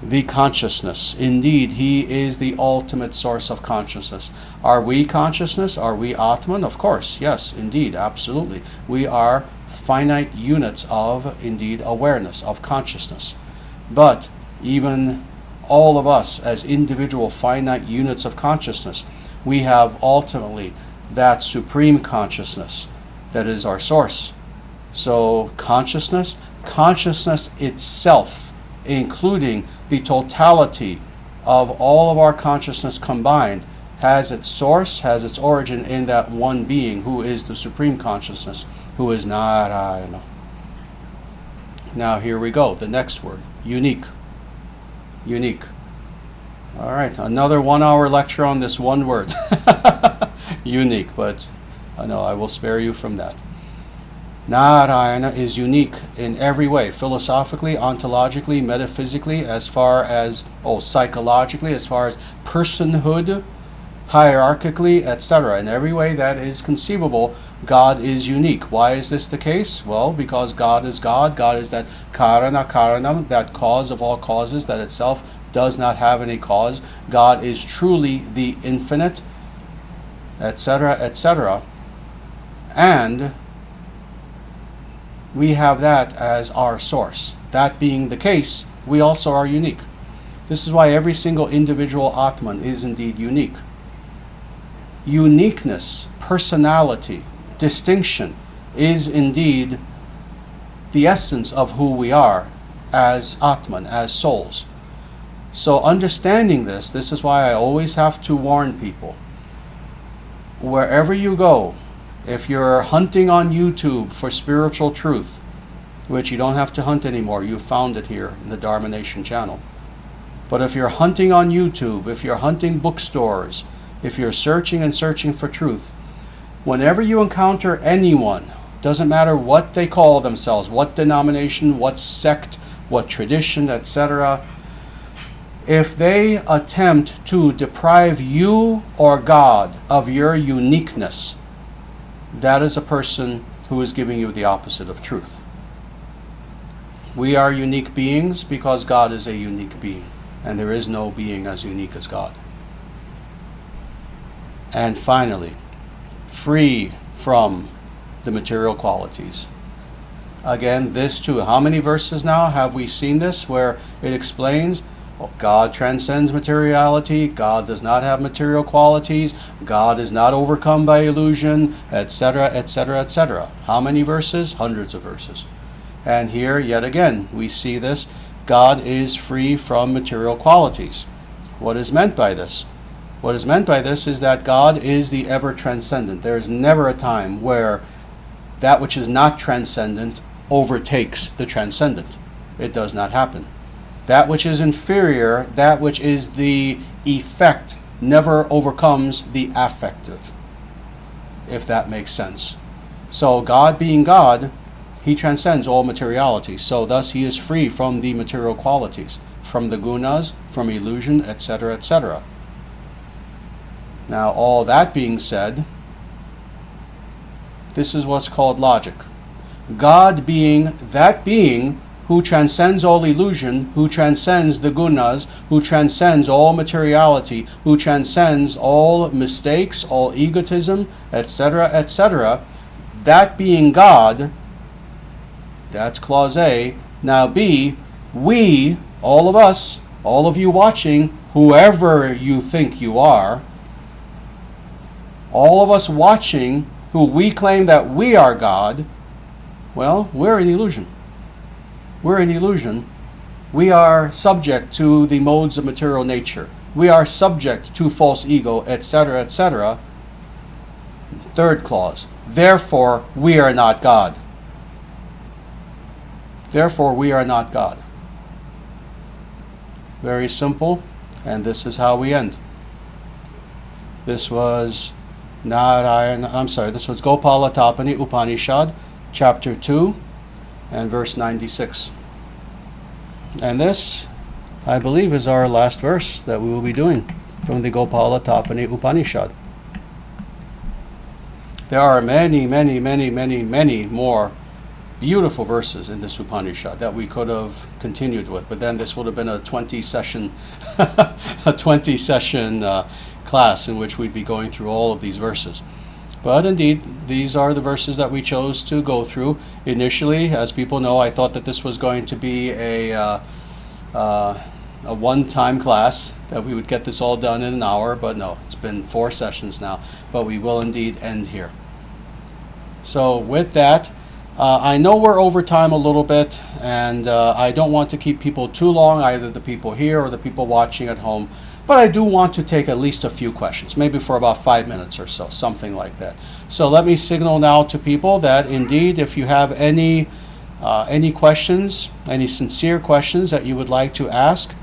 The consciousness. Indeed, he is the ultimate source of consciousness. Are we consciousness? Are we Atman? Of course, yes, indeed, absolutely. We are finite units of, indeed, awareness, of consciousness. But even all of us as individual finite units of consciousness, we have ultimately that supreme consciousness that is our source. So consciousness itself, including the totality of all of our consciousness combined, has its source, has its origin in that one being who is the supreme consciousness, who is Narayana. Now here we go, the next word, unique. Unique. All right, another 1 hour lecture on this one word. Unique, but I know I will spare you from that. Narayana is unique in every way, philosophically, ontologically, metaphysically, as far as, psychologically, as far as personhood, hierarchically, etc. In every way that is conceivable, God is unique. Why is this the case? Well, because God is God. God is that karana karanam, that cause of all causes that itself does not have any cause. God is truly the infinite, etc., etc. And we have that as our source. That being the case, we also are unique. This is why every single individual Atman is indeed unique. Uniqueness, personality, distinction is indeed the essence of who we are as Atman, as souls. So understanding this is why I always have to warn people. wherever you go, if you're hunting on YouTube for spiritual truth, which you don't have to hunt anymore, you found it here in the Dharma Nation channel. But if you're hunting on YouTube, if you're hunting bookstores, if you're searching and searching for truth, whenever you encounter anyone, doesn't matter what they call themselves, what denomination, what sect, what tradition, etc., if they attempt to deprive you or God of your uniqueness, that is a person who is giving you the opposite of truth. We are unique beings because God is a unique being, and there is no being as unique as God. And finally, free from the material qualities. Again, this too, how many verses now have we seen this where it explains God transcends materiality, God does not have material qualities, God is not overcome by illusion, etc., etc., etc. How many verses? Hundreds of verses. And here, yet again, we see this. God is free from material qualities. What is meant by this? What is meant by this is that God is the ever transcendent. There is never a time where that which is not transcendent overtakes the transcendent. It does not happen. That which is inferior, that which is the effect, never overcomes the affective, if that makes sense. So God being God, he transcends all materiality. So thus he is free from the material qualities, from the gunas, from illusion, etc., etc. Now, all that being said, this is what's called logic. God being that being who transcends all illusion, who transcends the gunas, who transcends all materiality, who transcends all mistakes, all egotism, etc., etc., that being God, that's clause A. Now B, we, all of us, all of you watching, whoever you think you are, all of us watching who we claim that we are God, well, we're in illusion. We're in illusion. We are subject to the modes of material nature. We are subject to false ego, etc., etc. Third clause. Therefore, we are not God. Therefore, we are not God. Very simple, and this is how we end. This was this was Gopala-Tapani Upanishad, chapter 2, and verse 96. And this, I believe, is our last verse that we will be doing from the Gopala-Tapani Upanishad. There are many, many, many, many, many more beautiful verses in this Upanishad that we could have continued with, but then this would have been a 20-session class in which we'd be going through all of these verses. But indeed, these are the verses that we chose to go through. Initially, as people know, I thought that this was going to be a one-time class, that we would get this all done in an hour, but no, it's been 4 sessions now, but we will indeed end here. So with that, I know we're over time a little bit, and I don't want to keep people too long, either the people here or the people watching at home, but I do want to take at least a few questions, maybe for about 5 minutes or so, something like that. So let me signal now to people that indeed, if you have any questions, any sincere questions that you would like to ask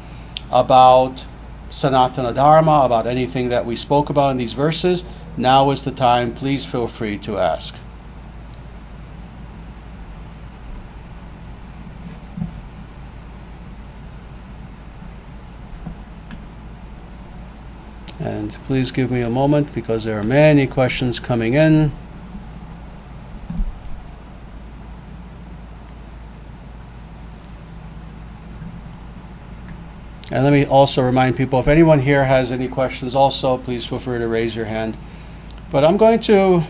about Sanatana Dharma, about anything that we spoke about in these verses, now is the time. Please feel free to ask. And please give me a moment because there are many questions coming in. And let me also remind people, if anyone here has any questions also, please feel free to raise your hand. But I'm going to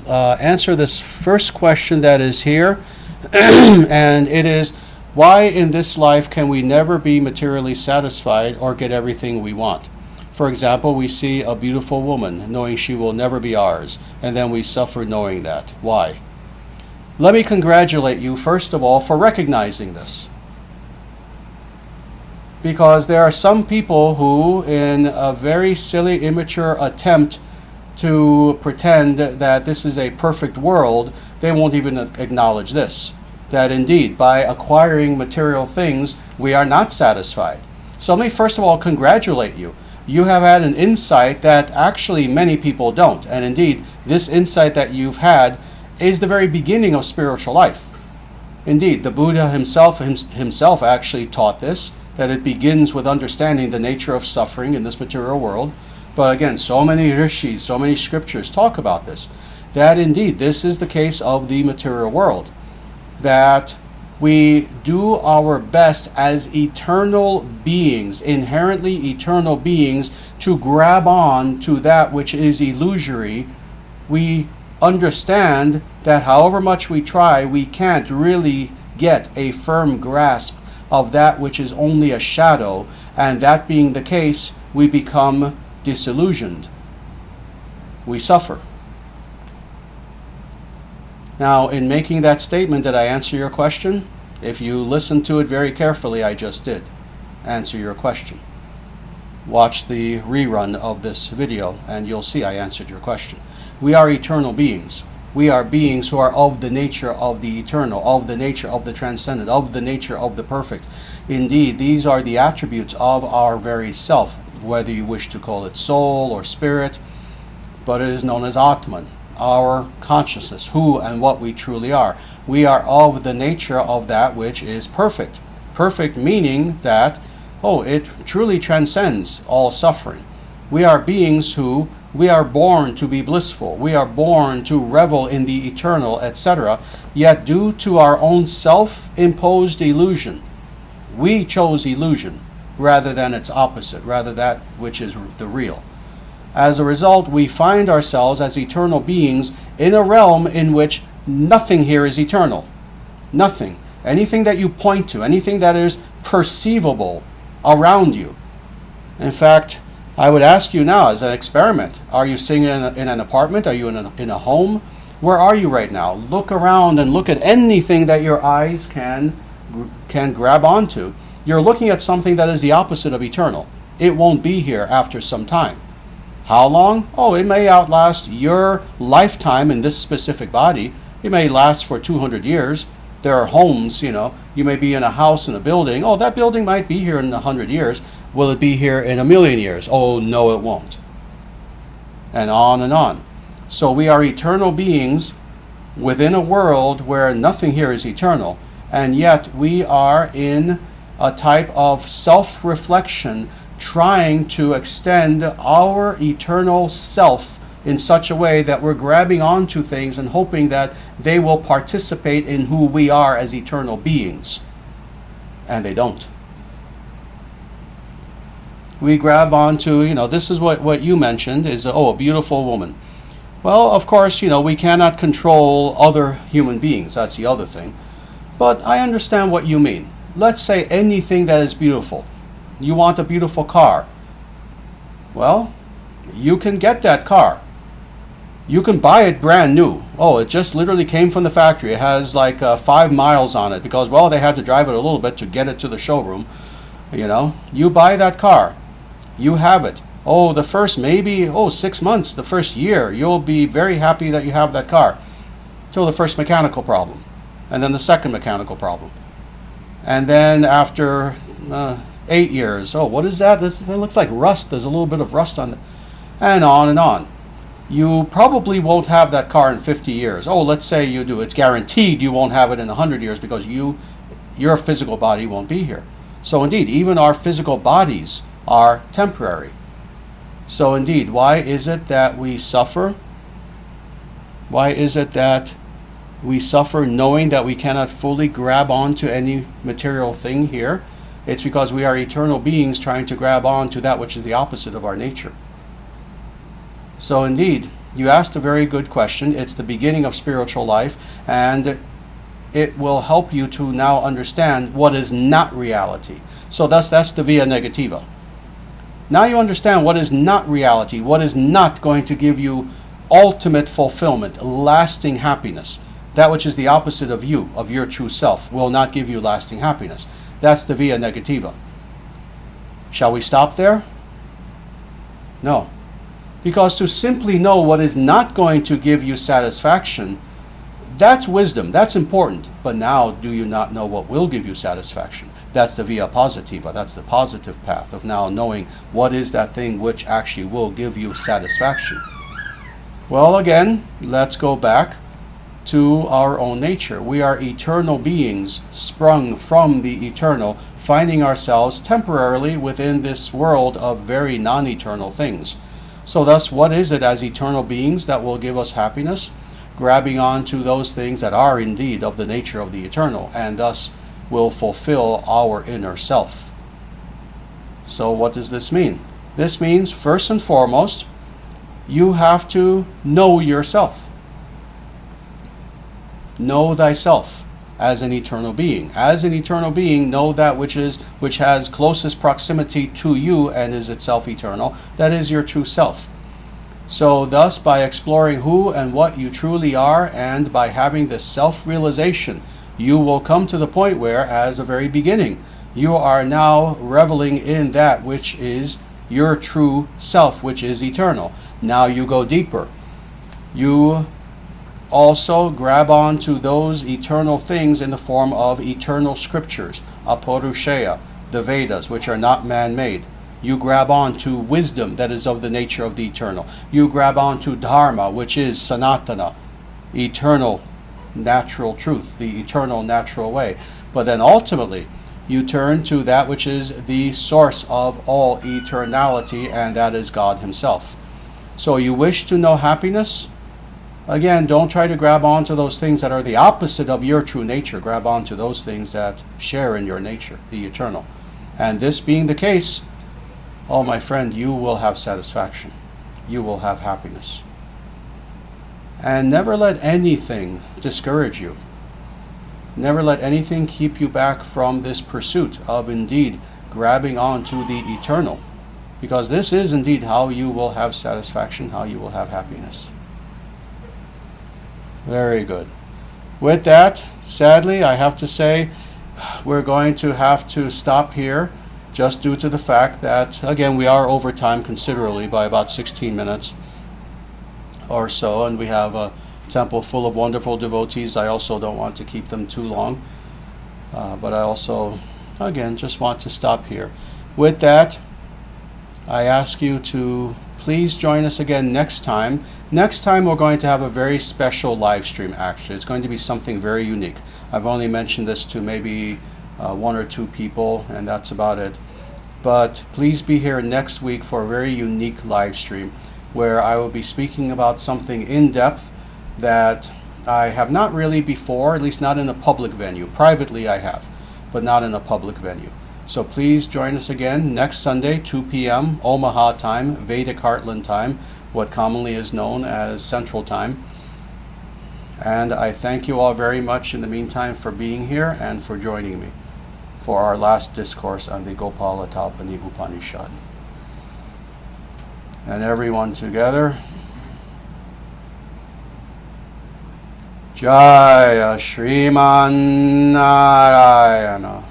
answer this first question that is here. And it is, why in this life can we never be materially satisfied or get everything we want? For example, we see a beautiful woman knowing she will never be ours, and then we suffer knowing that. Why? Let me congratulate you, first of all, for recognizing this. Because there are some people who, in a very silly, immature attempt to pretend that this is a perfect world, they won't even acknowledge this. That indeed, by acquiring material things, we are not satisfied. So let me first of all congratulate you. You have had an insight that actually many people don't. And indeed, this insight that you've had is the very beginning of spiritual life. Indeed, the Buddha himself actually taught this, that it begins with understanding the nature of suffering in this material world. But again, so many rishis, so many scriptures talk about this, that indeed this is the case of the material world, that we do our best as eternal beings, inherently eternal beings, to grab on to that which is illusory. We understand that however much we try, we can't really get a firm grasp of that which is only a shadow, and that being the case, we become disillusioned. We suffer. Now, in making that statement, did I answer your question? If you listen to it very carefully, I just did answer your question. Watch the rerun of this video and you'll see I answered your question. We are eternal beings. We are beings who are of the nature of the eternal, of the nature of the transcendent, of the nature of the perfect. Indeed, these are the attributes of our very self, whether you wish to call it soul or spirit, but it is known as Atman, our consciousness, who and what we truly are. We are of the nature of that which is perfect. Perfect meaning that, it truly transcends all suffering. We are beings who, we are born to be blissful. We are born to revel in the eternal, etc. Yet due to our own self-imposed illusion, we chose illusion rather than its opposite, rather that which is the real. As a result, we find ourselves as eternal beings in a realm in which nothing here is eternal. Nothing. Anything that you point to, anything that is perceivable around you. In fact, I would ask you now as an experiment, are you sitting in an apartment? Are you in a home? Where are you right now? Look around and look at anything that your eyes can grab onto. You're looking at something that is the opposite of eternal. It won't be here after some time. How long? It may outlast your lifetime in this specific body. It may last for 200 years. There are homes, you may be in a house, in a building. That building might be here in 100 years. Will it be here in 1,000,000 years? No, it won't. And on and on. So we are eternal beings within a world where nothing here is eternal. And yet we are in a type of self-reflection, trying to extend our eternal self in such a way that we're grabbing onto things and hoping that they will participate in who we are as eternal beings. And they don't. We grab onto, this is what you mentioned, is, a beautiful woman. Well, of course, we cannot control other human beings. That's the other thing. But I understand what you mean. Let's say anything that is beautiful. You want a beautiful car. Well, you can get that car. You can buy it brand new. It just literally came from the factory. It has like 5 miles on it because, they had to drive it a little bit to get it to the showroom. You buy that car. You have it. The first 6 months, the first year, you'll be very happy that you have that car. Till the first mechanical problem. And then the second mechanical problem. And then after 8 years, what is that? That looks like rust. There's a little bit of rust on it. And on and on. You probably won't have that car in 50 years. Let's say you do. It's guaranteed you won't have it in 100 years because your physical body won't be here. So indeed, even our physical bodies are temporary. So indeed, why is it that we suffer? Why is it that we suffer knowing that we cannot fully grab onto any material thing here? It's because we are eternal beings trying to grab onto that which is the opposite of our nature. So indeed, you asked a very good question. It's the beginning of spiritual life, and it will help you to now understand what is not reality. So that's the via negativa. Now you understand what is not reality, what is not going to give you ultimate fulfillment, lasting happiness. That which is the opposite of you, of your true self, will not give you lasting happiness. That's the via negativa. Shall we stop there? No. Because to simply know what is not going to give you satisfaction, that's wisdom, that's important. But now, do you not know what will give you satisfaction? That's the via positiva, that's the positive path of now knowing what is that thing which actually will give you satisfaction. Well, again, let's go back to our own nature. We are eternal beings sprung from the eternal, finding ourselves temporarily within this world of very non-eternal things. So thus, what is it as eternal beings that will give us happiness? Grabbing on to those things that are indeed of the nature of the eternal, and thus will fulfill our inner self. So what does this mean? This means, first and foremost, you have to know yourself. Know thyself as an eternal being. As an eternal being, know that which has closest proximity to you and is itself eternal. That is your true self. So thus, by exploring who and what you truly are, and by having this self-realization, you will come to the point where, as a very beginning, you are now reveling in that which is your true self, which is eternal. Now you go deeper. You also grab on to those eternal things in the form of eternal scriptures, Apaurushaya, the Vedas, which are not man-made. You grab on to wisdom that is of the nature of the eternal. You grab on to Dharma, which is Sanatana, eternal natural truth, the eternal natural way. But then ultimately, you turn to that which is the source of all eternality, and that is God Himself. So you wish to know happiness? Again, don't try to grab onto those things that are the opposite of your true nature. Grab onto those things that share in your nature, the eternal. And this being the case, oh my friend, you will have satisfaction. You will have happiness. And never let anything discourage you. Never let anything keep you back from this pursuit of indeed grabbing onto the eternal. Because this is indeed how you will have satisfaction, how you will have happiness. Very good. With that, sadly, I have to say we're going to have to stop here, just due to the fact that, again, we are over time considerably by about 16 minutes or so, and we have a temple full of wonderful devotees. I also don't want to keep them too long, but I also, again, just want to stop here. With that, I ask you to please join us again next time. Next time we're going to have a very special live stream, actually. It's going to be something very unique. I've only mentioned this to maybe one or two people, and that's about it. But please be here next week for a very unique live stream where I will be speaking about something in depth that I have not really before, at least not in a public venue. Privately I have, but not in a public venue. So please join us again next Sunday, 2 p.m. Omaha time, Vedic Heartland time, what commonly is known as Central Time. And I thank you all very much in the meantime for being here and for joining me for our last discourse on the Gopala-Tapani Upanishad. And everyone together. Jaya Shriman Narayana.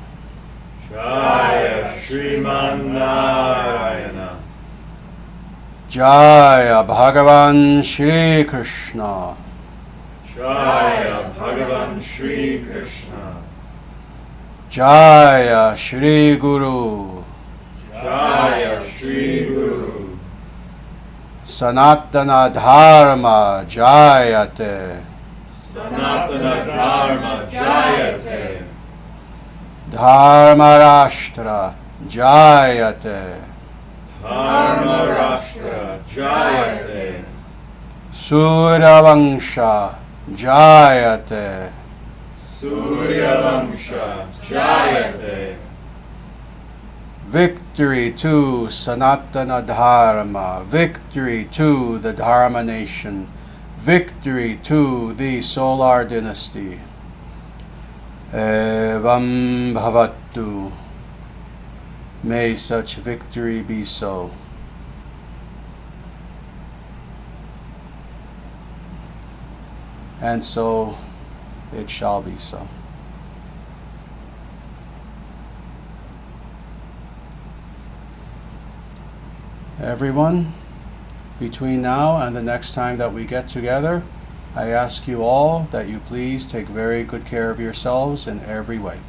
Jaya Shriman Narayana. Jaya Bhagavan Sri Krishna. Jaya Bhagavan Sri Krishna. Jaya Shri Guru. Jaya Shri Guru. Sanatana Dharma Jayate. Sanatana Dharma Jayate. Dharma Rashtra Jayate. Dharma Rashtra Jayate. Suravangsha Jayate. Surya Vamsha Jayate. Victory to Sanatana Dharma. Victory to the Dharma nation. Victory to the solar dynasty. Evam Bhavatu. May such victory be so. And so it shall be so. Everyone, Between now and the next time that we get together, I ask you all that you please take very good care of yourselves in every way.